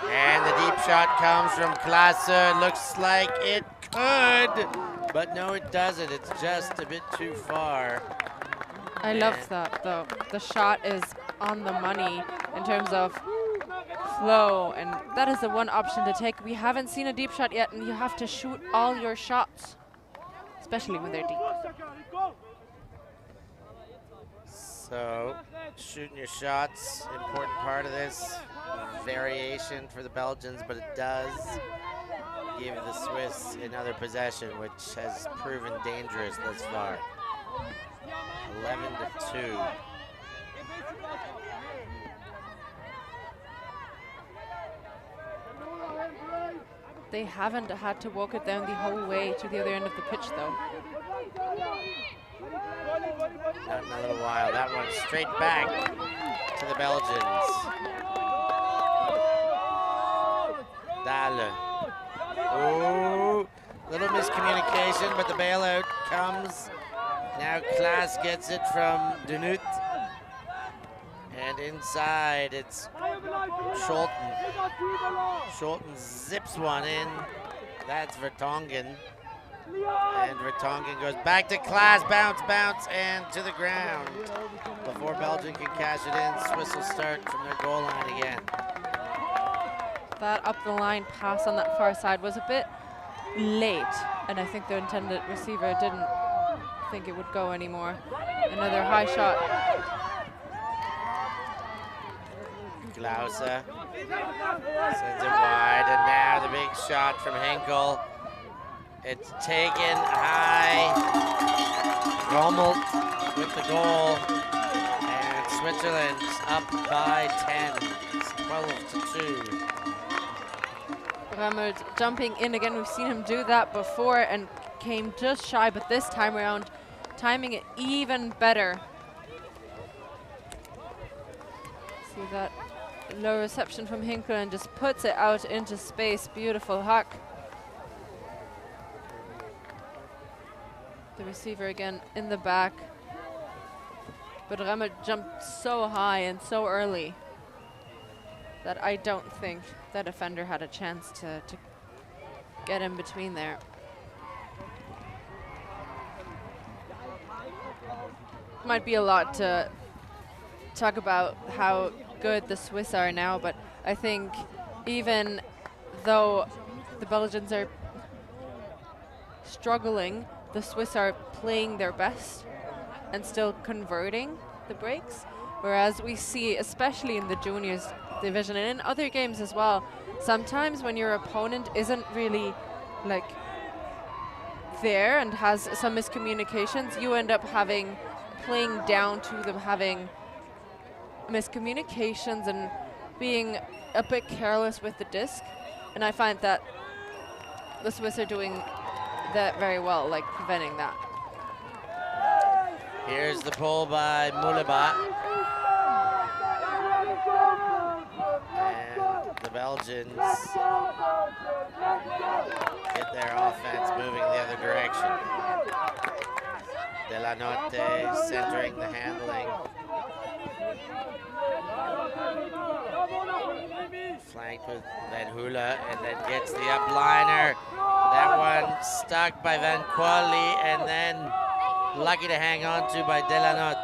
And the deep shot comes from Klasse. Looks like it could, but no, it doesn't. It's just a bit too far. I love that, though. The shot is on the money in terms of flow, and that is the one option to take. We haven't seen a deep shot yet, and you have to shoot all your shots, especially when they're deep. So, shooting your shots, important part of this. Variation for the Belgians, but it does give the Swiss another possession, which has proven dangerous thus far. 11-2. They haven't had to walk it down the whole way to the other end of the pitch, though. Not in a little while. That one straight back to the Belgians. Dahle. Ooh, little miscommunication, but the bailout comes. Now Klaas gets it from Denut. And inside, it's Scholten. Scholten zips one in. That's Vertonghen. And Vertonghen goes back to Klaas, bounce, and to the ground. Before Belgium can cash it in, Swiss will start from their goal line again. That up the line pass on that far side was a bit late, and I think the intended receiver didn't think it would go anymore. Another high shot. Klause sends it wide, and now the big shot from Henkel. It's taken high. Rommel with the goal, and Switzerland's up by 10. It's 12-2. Remmert jumping in again. We've seen him do that before and came just shy, but this time around, timing it even better. See that low reception from Hinkle and just puts it out into space. Beautiful huck. The receiver again in the back. But Remmert jumped so high and so early that I don't think that defender had a chance to get in between there. Might be a lot to talk about how good the Swiss are now, but I think even though the Belgians are struggling, the Swiss are playing their best and still converting the breaks. Whereas we see, especially in the juniors division and in other games as well, sometimes when your opponent isn't really like there and has some miscommunications, you end up playing down to them having miscommunications and being a bit careless with the disc. And I find that the Swiss are doing that very well, like preventing that. Here's the pull by Muleba. And the Belgians get their offense moving the other direction. Delanotte centering the handling. Flanked with Van Hula, and then gets the upliner. That one stuck by Van Quali, and then lucky to hang on to by Delanotte.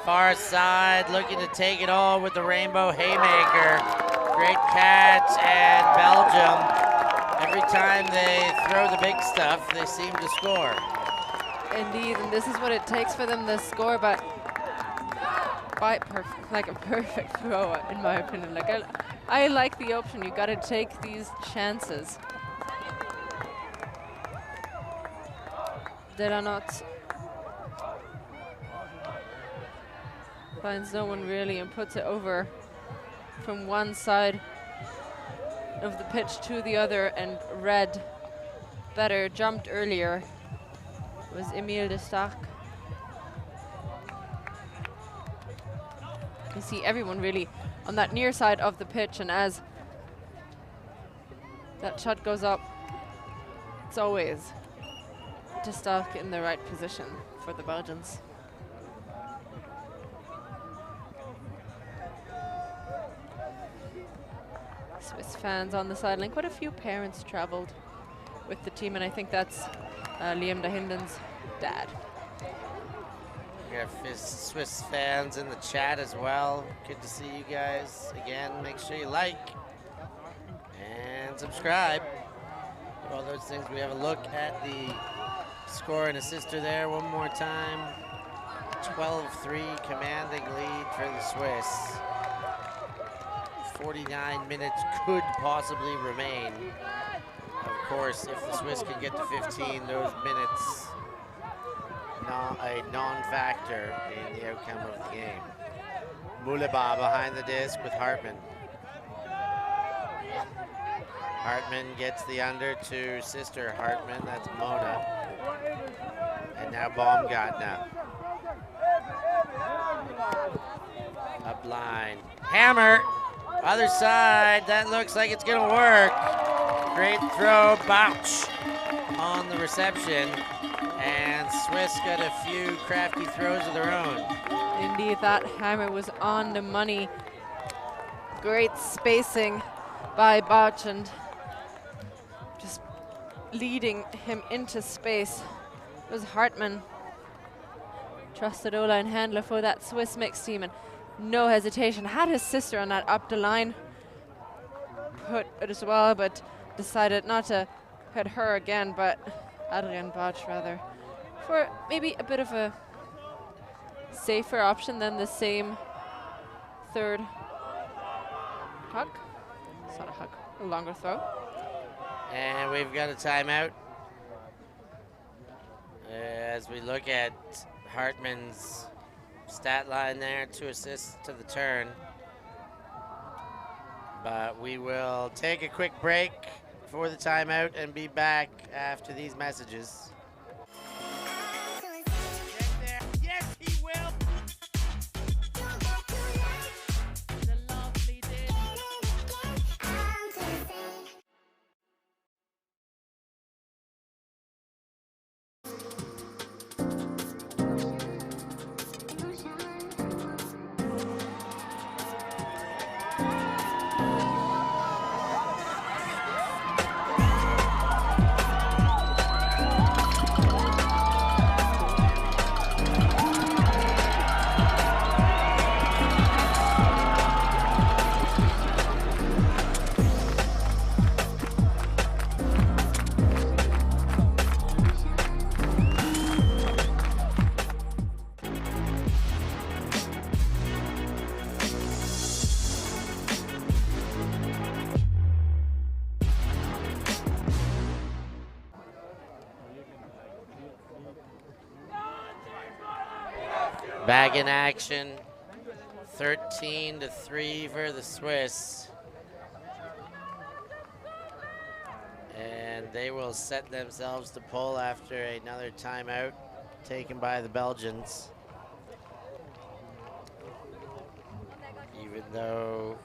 Far side, looking to take it all with the rainbow haymaker. Great catch, and Belgium, every time they throw the big stuff, they seem to score. Indeed, and this is what it takes for them to score, but by like a perfect throw, in my opinion. Like I like the option. You got to take these chances. Delanotte finds no one really and puts it over from one side of the pitch to the other, and red better jumped earlier was Emile de Stark. You see everyone really on that near side of the pitch, and as that shot goes up, it's always de Stark in the right position for the Belgians. Swiss fans on the sideline. Quite a few parents traveled with the team, and I think that's Liam de Hinden's dad. We have Swiss fans in the chat as well. Good to see you guys again. Make sure you like and subscribe. Do all those things. We have a look at the score and assister there one more time. 12-3 commanding lead for the Swiss. 49 minutes could possibly remain. Of course, if the Swiss can get to 15, those minutes a non-factor in the outcome of the game. Muleba behind the disc with Hartman. Hartman gets the under to sister Hartman, that's Mona. And now Baumgartner. Up line. Hammer! Other side, that looks like it's gonna work. Great throw, Bouch on the reception. And Swiss got a few crafty throws of their own. Indeed, that hammer was on the money. Great spacing by Bouch and just leading him into space. It was Hartman. Trusted O-line handler for that Swiss mixed team, and no hesitation. Had his sister on that up the line. Put it as well, but decided not to hit her again, but Adrian Bouch rather, for maybe a bit of a safer option than the same third hug. It's not a hug, a longer throw. And we've got a timeout. As we look at Hartman's stat line there, 2 assists to the turn. But we will take a quick break for the timeout and be back after these messages. Yes, he will. The lovely did. Back in action, 13-3 for the Swiss. And they will set themselves to pull after another timeout taken by the Belgians. Even though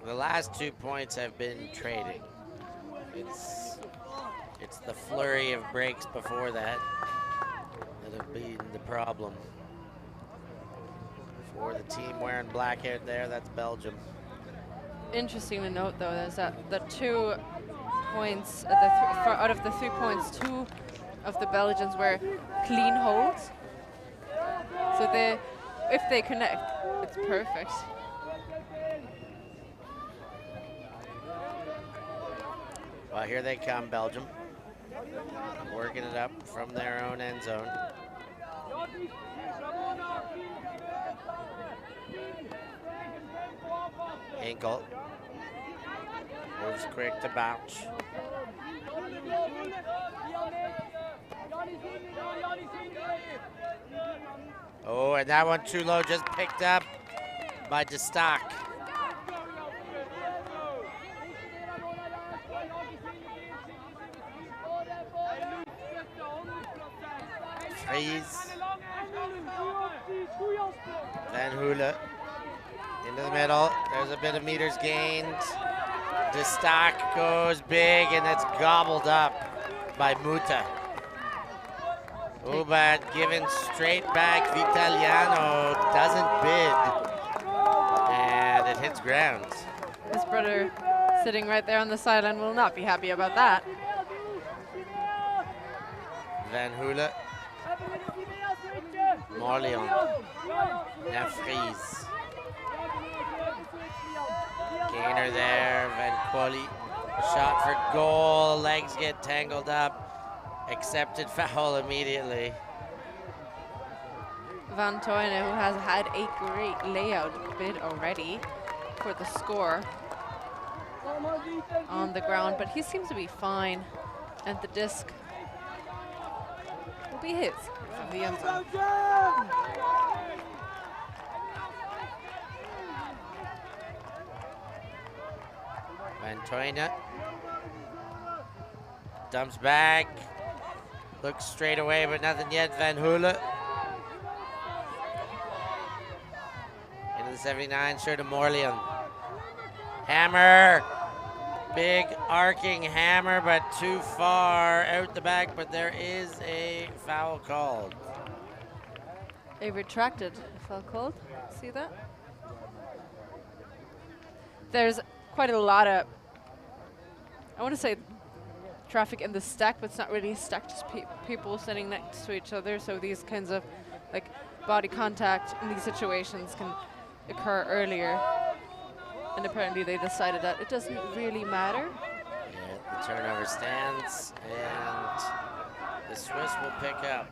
the last 2 points have been trading. It's the flurry of breaks before that have been the problem. For the team wearing black out there, that's Belgium. Interesting to note, though, is that the 2 points, out of the 3 points, 2 of the Belgians were clean holds. So if they connect, it's perfect. Well, here they come, Belgium. Working it up from their own end zone. Hinkle moves quick to Bouch. Oh, and that one too low, just picked up by De Stock. Freeze. Van Hule into the middle. There's a bit of meters gained. De Stock goes big, and it's gobbled up by Muta. Ubat given straight back. Vitaliano doesn't bid, and it hits ground. His brother sitting right there on the sideline will not be happy about that. Van Hule. Morleon. Now Freeze. Gainer there. Van Quali. Shot for goal. Legs get tangled up. Accepted foul immediately. Van Toyne, who has had a great layout bid already for the score on the ground, but he seems to be fine, and the disc will be his from the end zone. Van Toyne dumps back. Looks straight away, but nothing yet. Van Hule. Into the 79, sure to Morleon. Hammer. Big arcing hammer, but too far out the back, but there is a foul called. A retracted foul called. See that? There's quite a lot of, I want to say, traffic in the stack, but it's not really stacked, just people sitting next to each other. So these kinds of like body contact in these situations can occur earlier. And apparently they decided that it doesn't really matter. Yeah, the turnover stands, and the Swiss will pick up.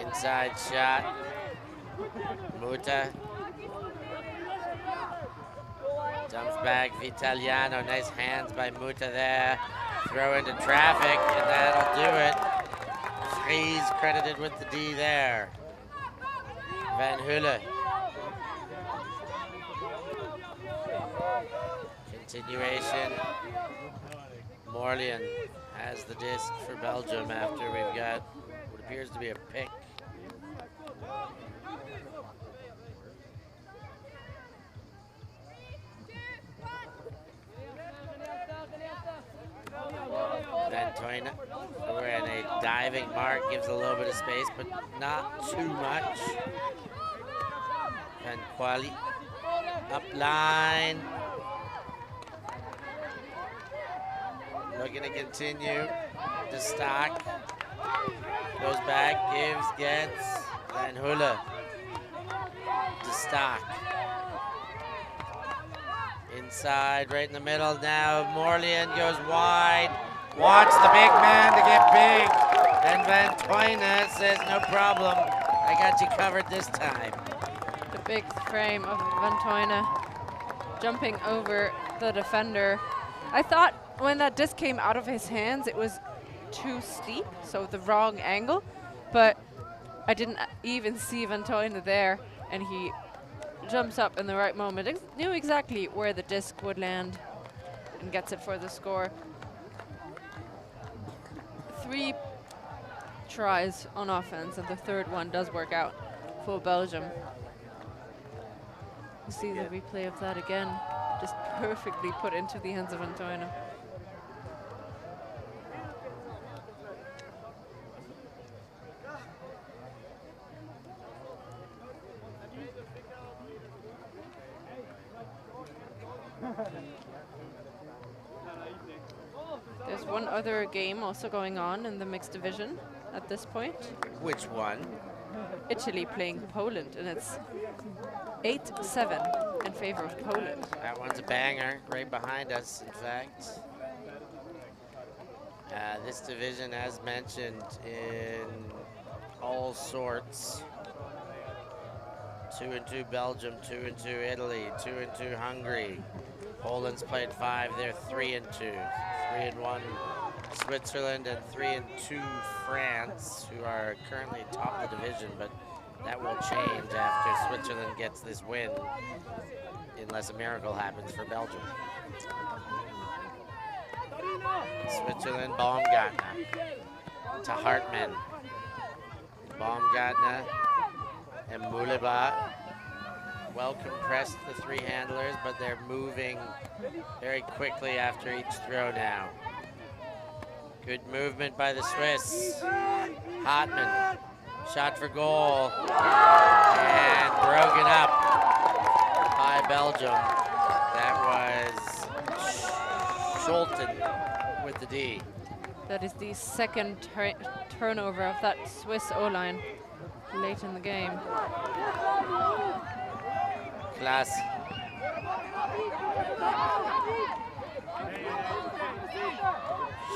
Inside shot. Muta. Dumps back Vitaliano. Nice hands by Muta there. Throw into traffic, and that'll do it. Freeze credited with the D there. Van Hule. Continuation. Morleon has the disc for Belgium after we've got what appears to be a pick. Van Toyne, we're in a diving mark, gives a little bit of space, but not too much. Van Quali, up line. Looking to continue. De Stock goes back, gives, gets. Van Hule. De Stock. Inside, right in the middle now. Morleon goes wide. Watch the big man to get big. And Van Toyne says, no problem. I got you covered this time. The big frame of Van Toyne jumping over the defender. I thought when that disc came out of his hands, it was too steep, so the wrong angle. But I didn't even see Vantoina there, and he jumps up in the right moment. Knew exactly where the disc would land and gets it for the score. 3 tries on offense, and the third one does work out for Belgium. You see the replay of that again, just perfectly put into the hands of Antoine. There's one other game also going on in the mixed division at this point. Which one? Italy playing Poland, and it's 8-7 in favor of Poland. That one's a banger, right behind us, in fact. This division, as mentioned, in all sorts. 2-2 Belgium, 2-2 Italy, 2-2 Hungary. Poland's played 5, they're 3-2. 3-1 Switzerland and 3-2 France, who are currently top of the division, but that will change after Switzerland gets this win, unless a miracle happens for Belgium. Switzerland, Baumgartner to Hartmann. Baumgartner and Muleba. Well compressed, the 3 handlers, but they're moving very quickly after each throw now. Good movement by the Swiss. Hartmann, shot for goal, and broken up by Belgium. That was Scholten with the D. That is the second turnover of that Swiss O-line late in the game. Class.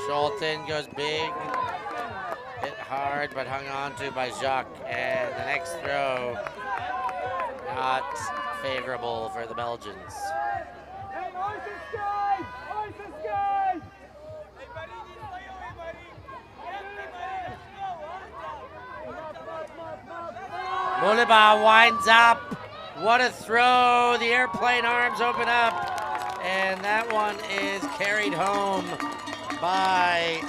Scholten goes big, hit hard, but hung on to by Jacques. And the next throw, not favorable for the Belgians. Muleba winds up. What a throw. The airplane arms open up. And that one is carried home by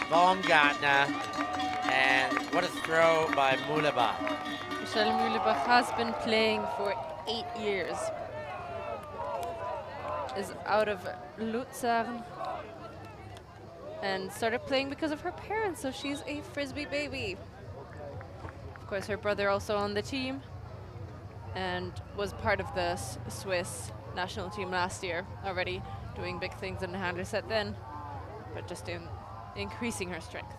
Baumgartner. And what a throw by Muleba. Michel Muleba has been playing for 8 years. Is out of Luzern and started playing because of her parents, so she's a Frisbee baby. Of course, her brother also on the team and was part of the Swiss national team last year, already doing big things in the handler set then, but just increasing her strength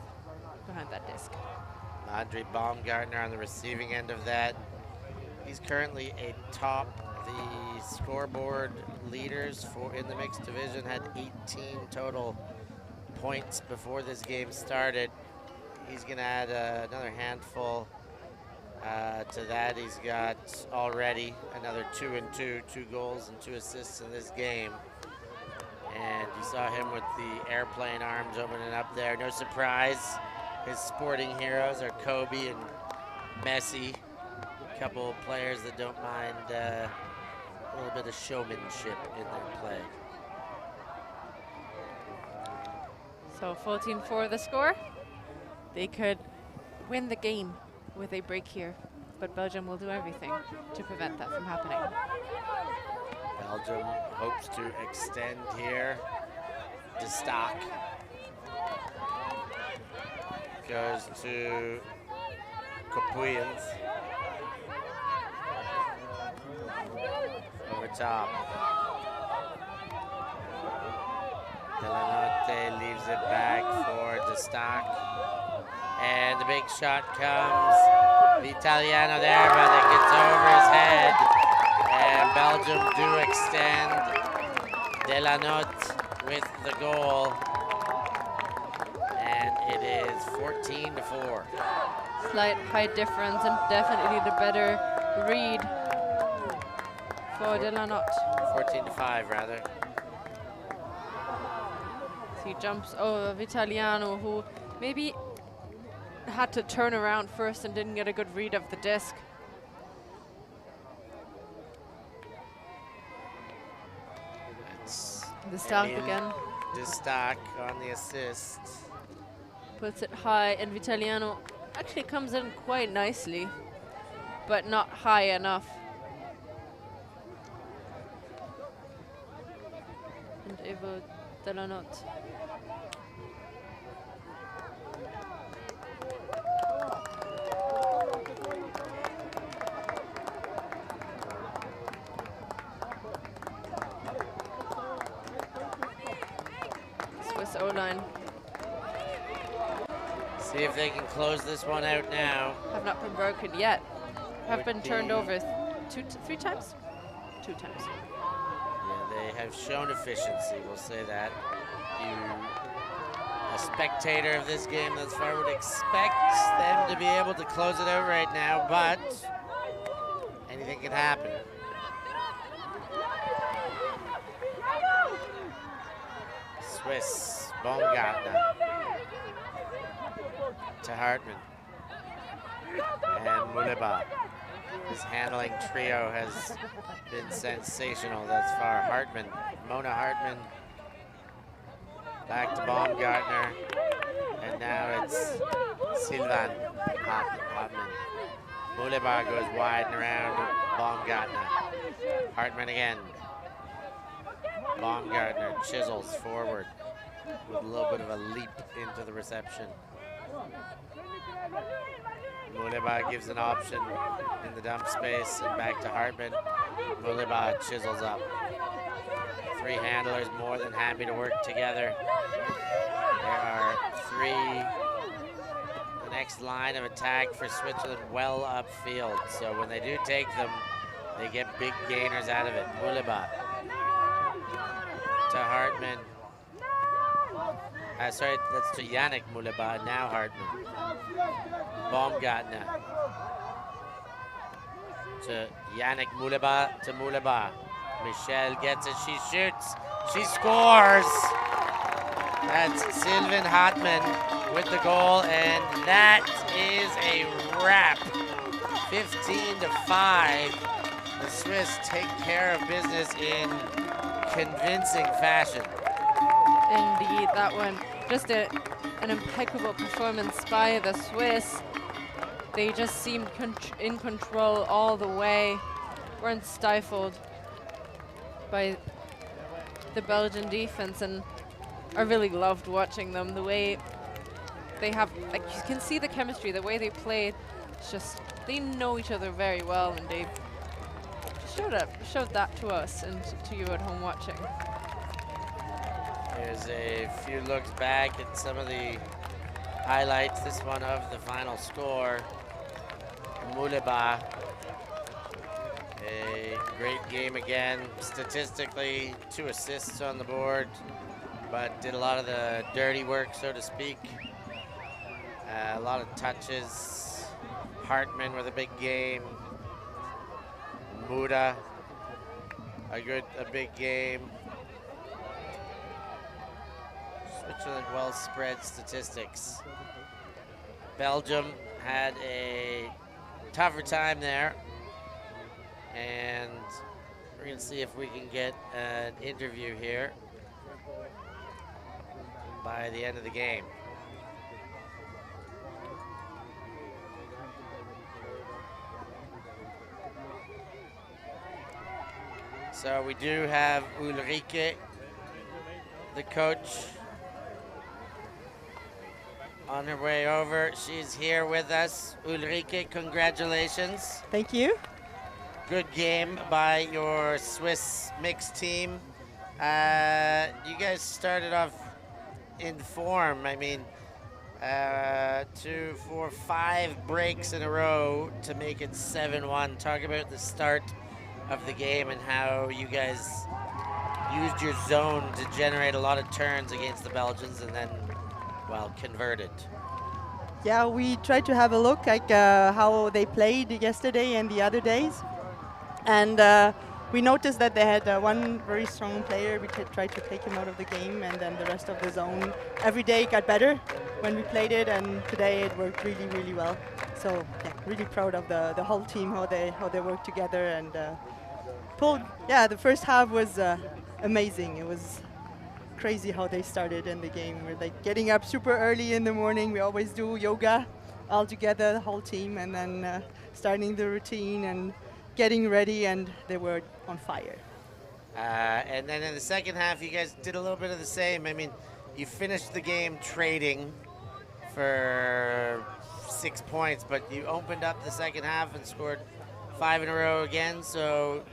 behind that disc. Andre Baumgartner on the receiving end of that. He's currently atop the scoreboard leaders in the mixed division, had 18 total points before this game started. He's gonna add another handful to that. He's got already another 2 and 2 goals and 2 assists in this game. And you saw him with the airplane arms opening up there. No surprise, his sporting heroes are Kobe and Messi. A couple of players that don't mind a little bit of showmanship in their play. So 14-4 the score. They could win the game with a break here, but Belgium will do everything to prevent that from happening. Belgium hopes to extend here. De Stock goes to Kopuyens. Over top. Delanote leaves it back for De Stock. And the big shot comes. Vitaliano there, but it gets over his head. And Belgium do extend. Delanote with the goal. And it is 14-4. Slight height difference and definitely the better read for Delanote. 14-5 rather. He jumps over Vitaliano, who maybe had to turn around first and didn't get a good read of the disc. It's The stack Emil again. De Stack on the assist. Puts it high, and Vitaliano actually comes in quite nicely, but not high enough. And Evo Delanotte. Swiss O-line. See if they can close this one out now. Have not been broken yet. Have Would been turned be- over 3 times? 2 times. Yeah, they have shown efficiency, we'll say that. A spectator of this game thus far would expect them to be able to close it out right now, but anything can happen. Swiss, Baumgartner to Hartmann and Muleba. His handling trio has been sensational thus far. Hartmann, Mona Hartmann, back to Baumgartner, and now it's Sylvan Hartmann. Muleba goes wide and around to Baumgartner. Hartmann again. Baumgartner chisels forward with a little bit of a leap into the reception. Muleba gives an option in the dump space and back to Hartmann. Muleba chisels up. 3 handlers more than happy to work together. There are 3. The next line of attack for Switzerland well upfield. So when they do take them, they get big gainers out of it. Muleba to Hartmann. Sorry, that's to Yannick Muleba, now Hartmann. Baumgartner to Yannick Muleba to Muleba. Michelle gets it, she shoots, she scores! That's Sylvan Hartmann with the goal, and that is a wrap. 15-5. The Swiss take care of business in convincing fashion. Indeed, that one. Just an impeccable performance by the Swiss. They just seemed in control all the way. Weren't stifled by the Belgian defense, and I really loved watching them. The way they have, like, you can see the chemistry, the way they played. It's just, they know each other very well, and they showed that to us and to you at home watching. Here's a few looks back at some of the highlights. This one of the final score. Muleba, a great game again. Statistically, 2 assists on the board, but did a lot of the dirty work, so to speak. A lot of touches. Hartmann with a big game. Muda, a big game. Switzerland well spread statistics. Belgium had a tougher time there, and we're going to see if we can get an interview here by the end of the game. So we do have Ulrike, the coach, on her way over. She's here with us. Ulrike, congratulations. Thank you. Good game by your Swiss mixed team. You guys started off in form. I mean, 2, 4, 5 breaks in a row to make it 7-1. Talk about the start of the game and how you guys used your zone to generate a lot of turns against the Belgians and then, well, converted. Yeah, we tried to have a look like how they played yesterday and the other days. And we noticed that they had one very strong player. We tried to take him out of the game, and then the rest of the zone every day got better when we played it, and today it worked really, really well. So yeah, really proud of the whole team, how they worked together and pulled. Yeah, the first half was amazing. It was crazy how they started in the game. We're like getting up super early in the morning. We always do yoga all together, the whole team, and then starting the routine and getting ready, and they were on fire. And then in the second half, you guys did a little bit of the same. I mean, you finished the game trading for 6 points, but you opened up the second half and scored 5 in a row again. So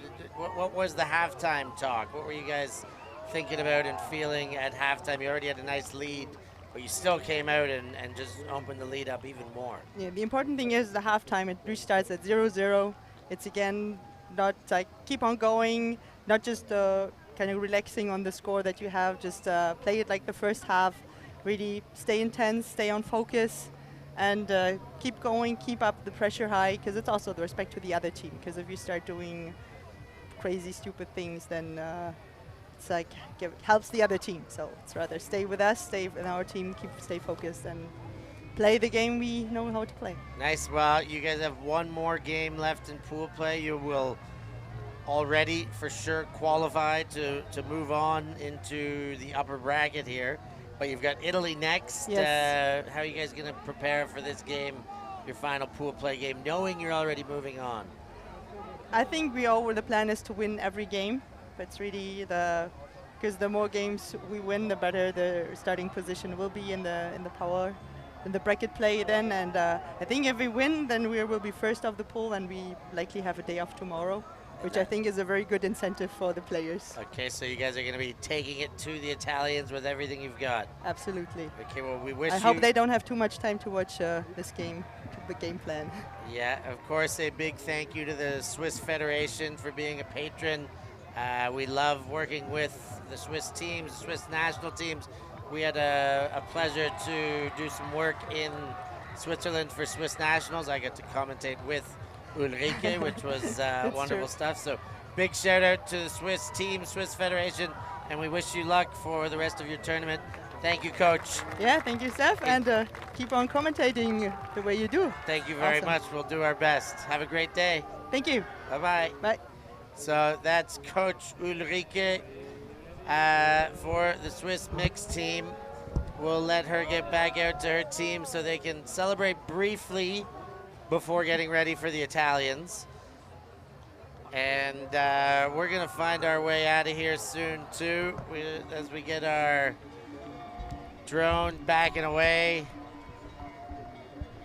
what was the halftime talk? What were you guys thinking about and feeling at halftime? You already had a nice lead, but you still came out and just opened the lead up even more. Yeah, the important thing is the halftime. It restarts at 0-0. It's again not like keep on going, not just kind of relaxing on the score that you have. Just play it like the first half. Really stay intense, stay on focus, and keep going, keep up the pressure high, because it's also the respect to the other team. Because if you start doing crazy, stupid things, then it's like helps the other team. So it's rather stay with us, stay in our team, stay focused, and play the game we know how to play. Nice. Well, you guys have one more game left in pool play. You will already for sure qualify to move on into the upper bracket here. But you've got Italy next. Yes. How are you guys going to prepare for this game, your final pool play game, knowing you're already moving on? I think the plan is to win every game. But it's really because the more games we win, the better the starting position will be in the bracket play then. And I think if we win, then we will be first of the pool, and we likely have a day off tomorrow, which I think is a very good incentive for the players. Okay, so you guys are going to be taking it to the Italians with everything you've got. Absolutely. Okay, well, we wish I hope they don't have too much time to watch this game, the game plan. Yeah, of course, a big thank you to the Swiss Federation for being a patron. We love working with the Swiss teams, the Swiss national teams. We had a pleasure to do some work in Switzerland for Swiss nationals. I got to commentate with Ulrike, which was wonderful stuff. So big shout out to the Swiss team, Swiss Federation, and we wish you luck for the rest of your tournament. Thank you, Coach. Yeah, thank you, Steph, and keep on commentating the way you do. Thank you very much. We'll do our best. Have a great day. Thank you. Bye-bye. Bye. So that's Coach Ulrike for the Swiss mixed team. We'll let her get back out to her team so they can celebrate briefly before getting ready for the Italians. And we're going to find our way out of here soon, too, as we get our drone back and away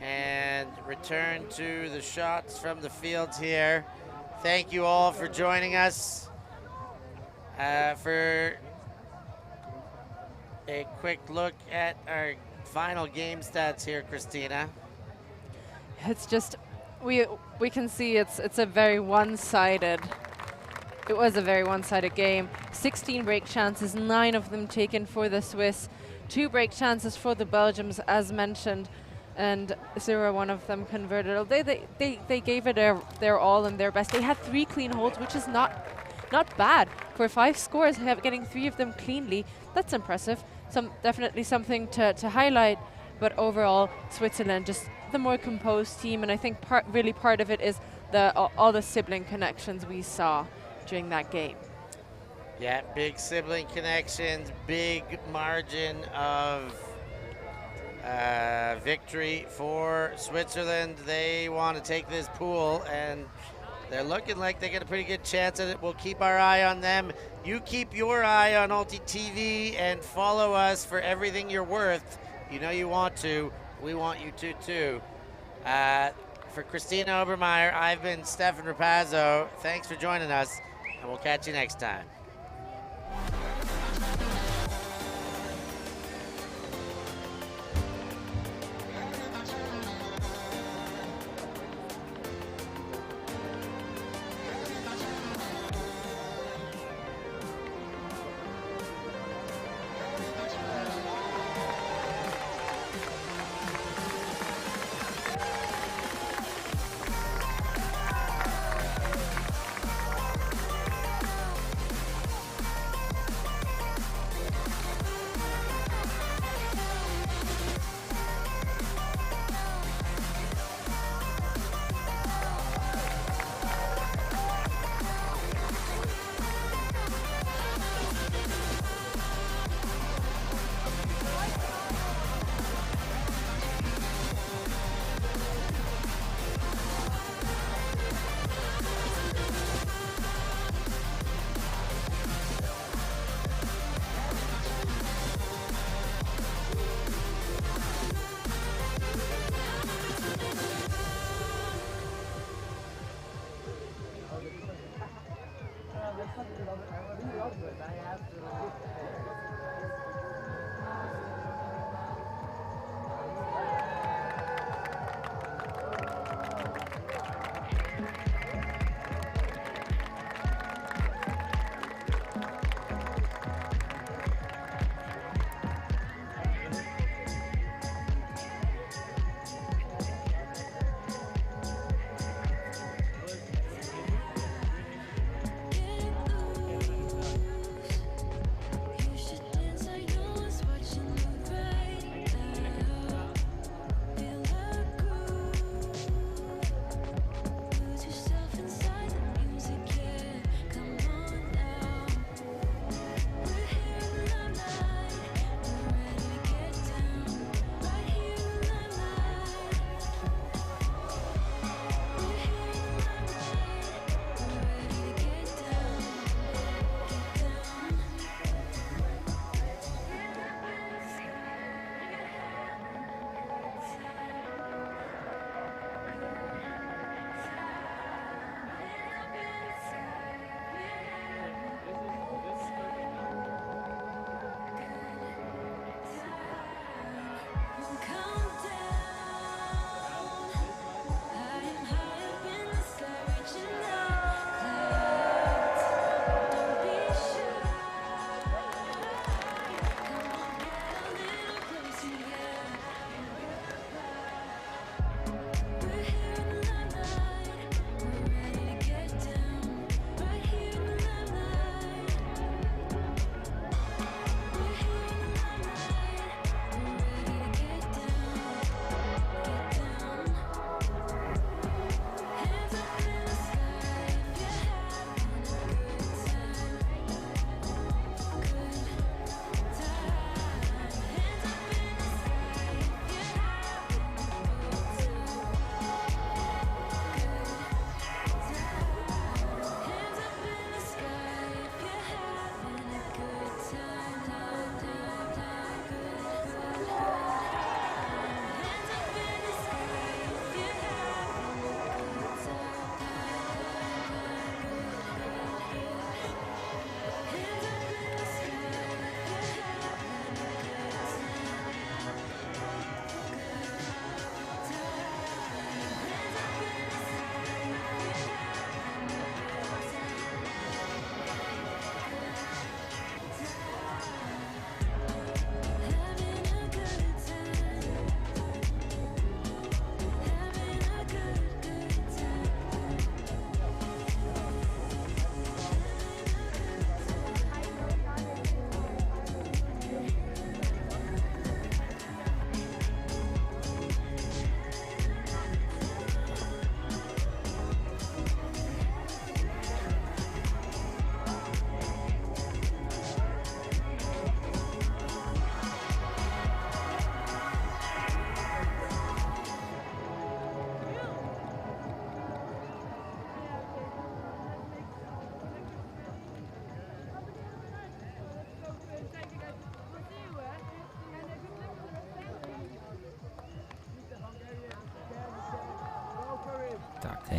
and return to the shots from the fields here. Thank you all for joining us for a quick look at our final game stats here, Christina. It's just, we can see it's a very one-sided, it was a very one-sided game. 16 break chances, 9 of them taken for the Swiss, 2 break chances for the Belgians, as mentioned, and 0 of them converted. They gave it their all and their best. They had 3 clean holds, which is not bad. For 5 scores, getting 3 of them cleanly, that's impressive. Definitely something to highlight, but overall, Switzerland just the more composed team, and I think part of it is all the sibling connections we saw during that game. Yeah, big sibling connections, big margin of victory for Switzerland. They want to take this pool, and they're looking like they got a pretty good chance at it. We'll keep our eye on them. You keep your eye on ULTI.TV and follow us for everything you're worth. You know you want to. We want you to, too. For Christina Obermeyer, I've been Stefan Rapazzo. Thanks for joining us, and we'll catch you next time.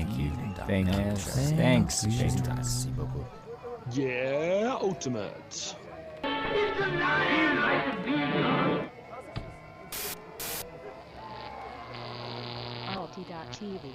Thank you. Thanks. Merci beaucoup. Yeah, ultimate. ULTI.TV.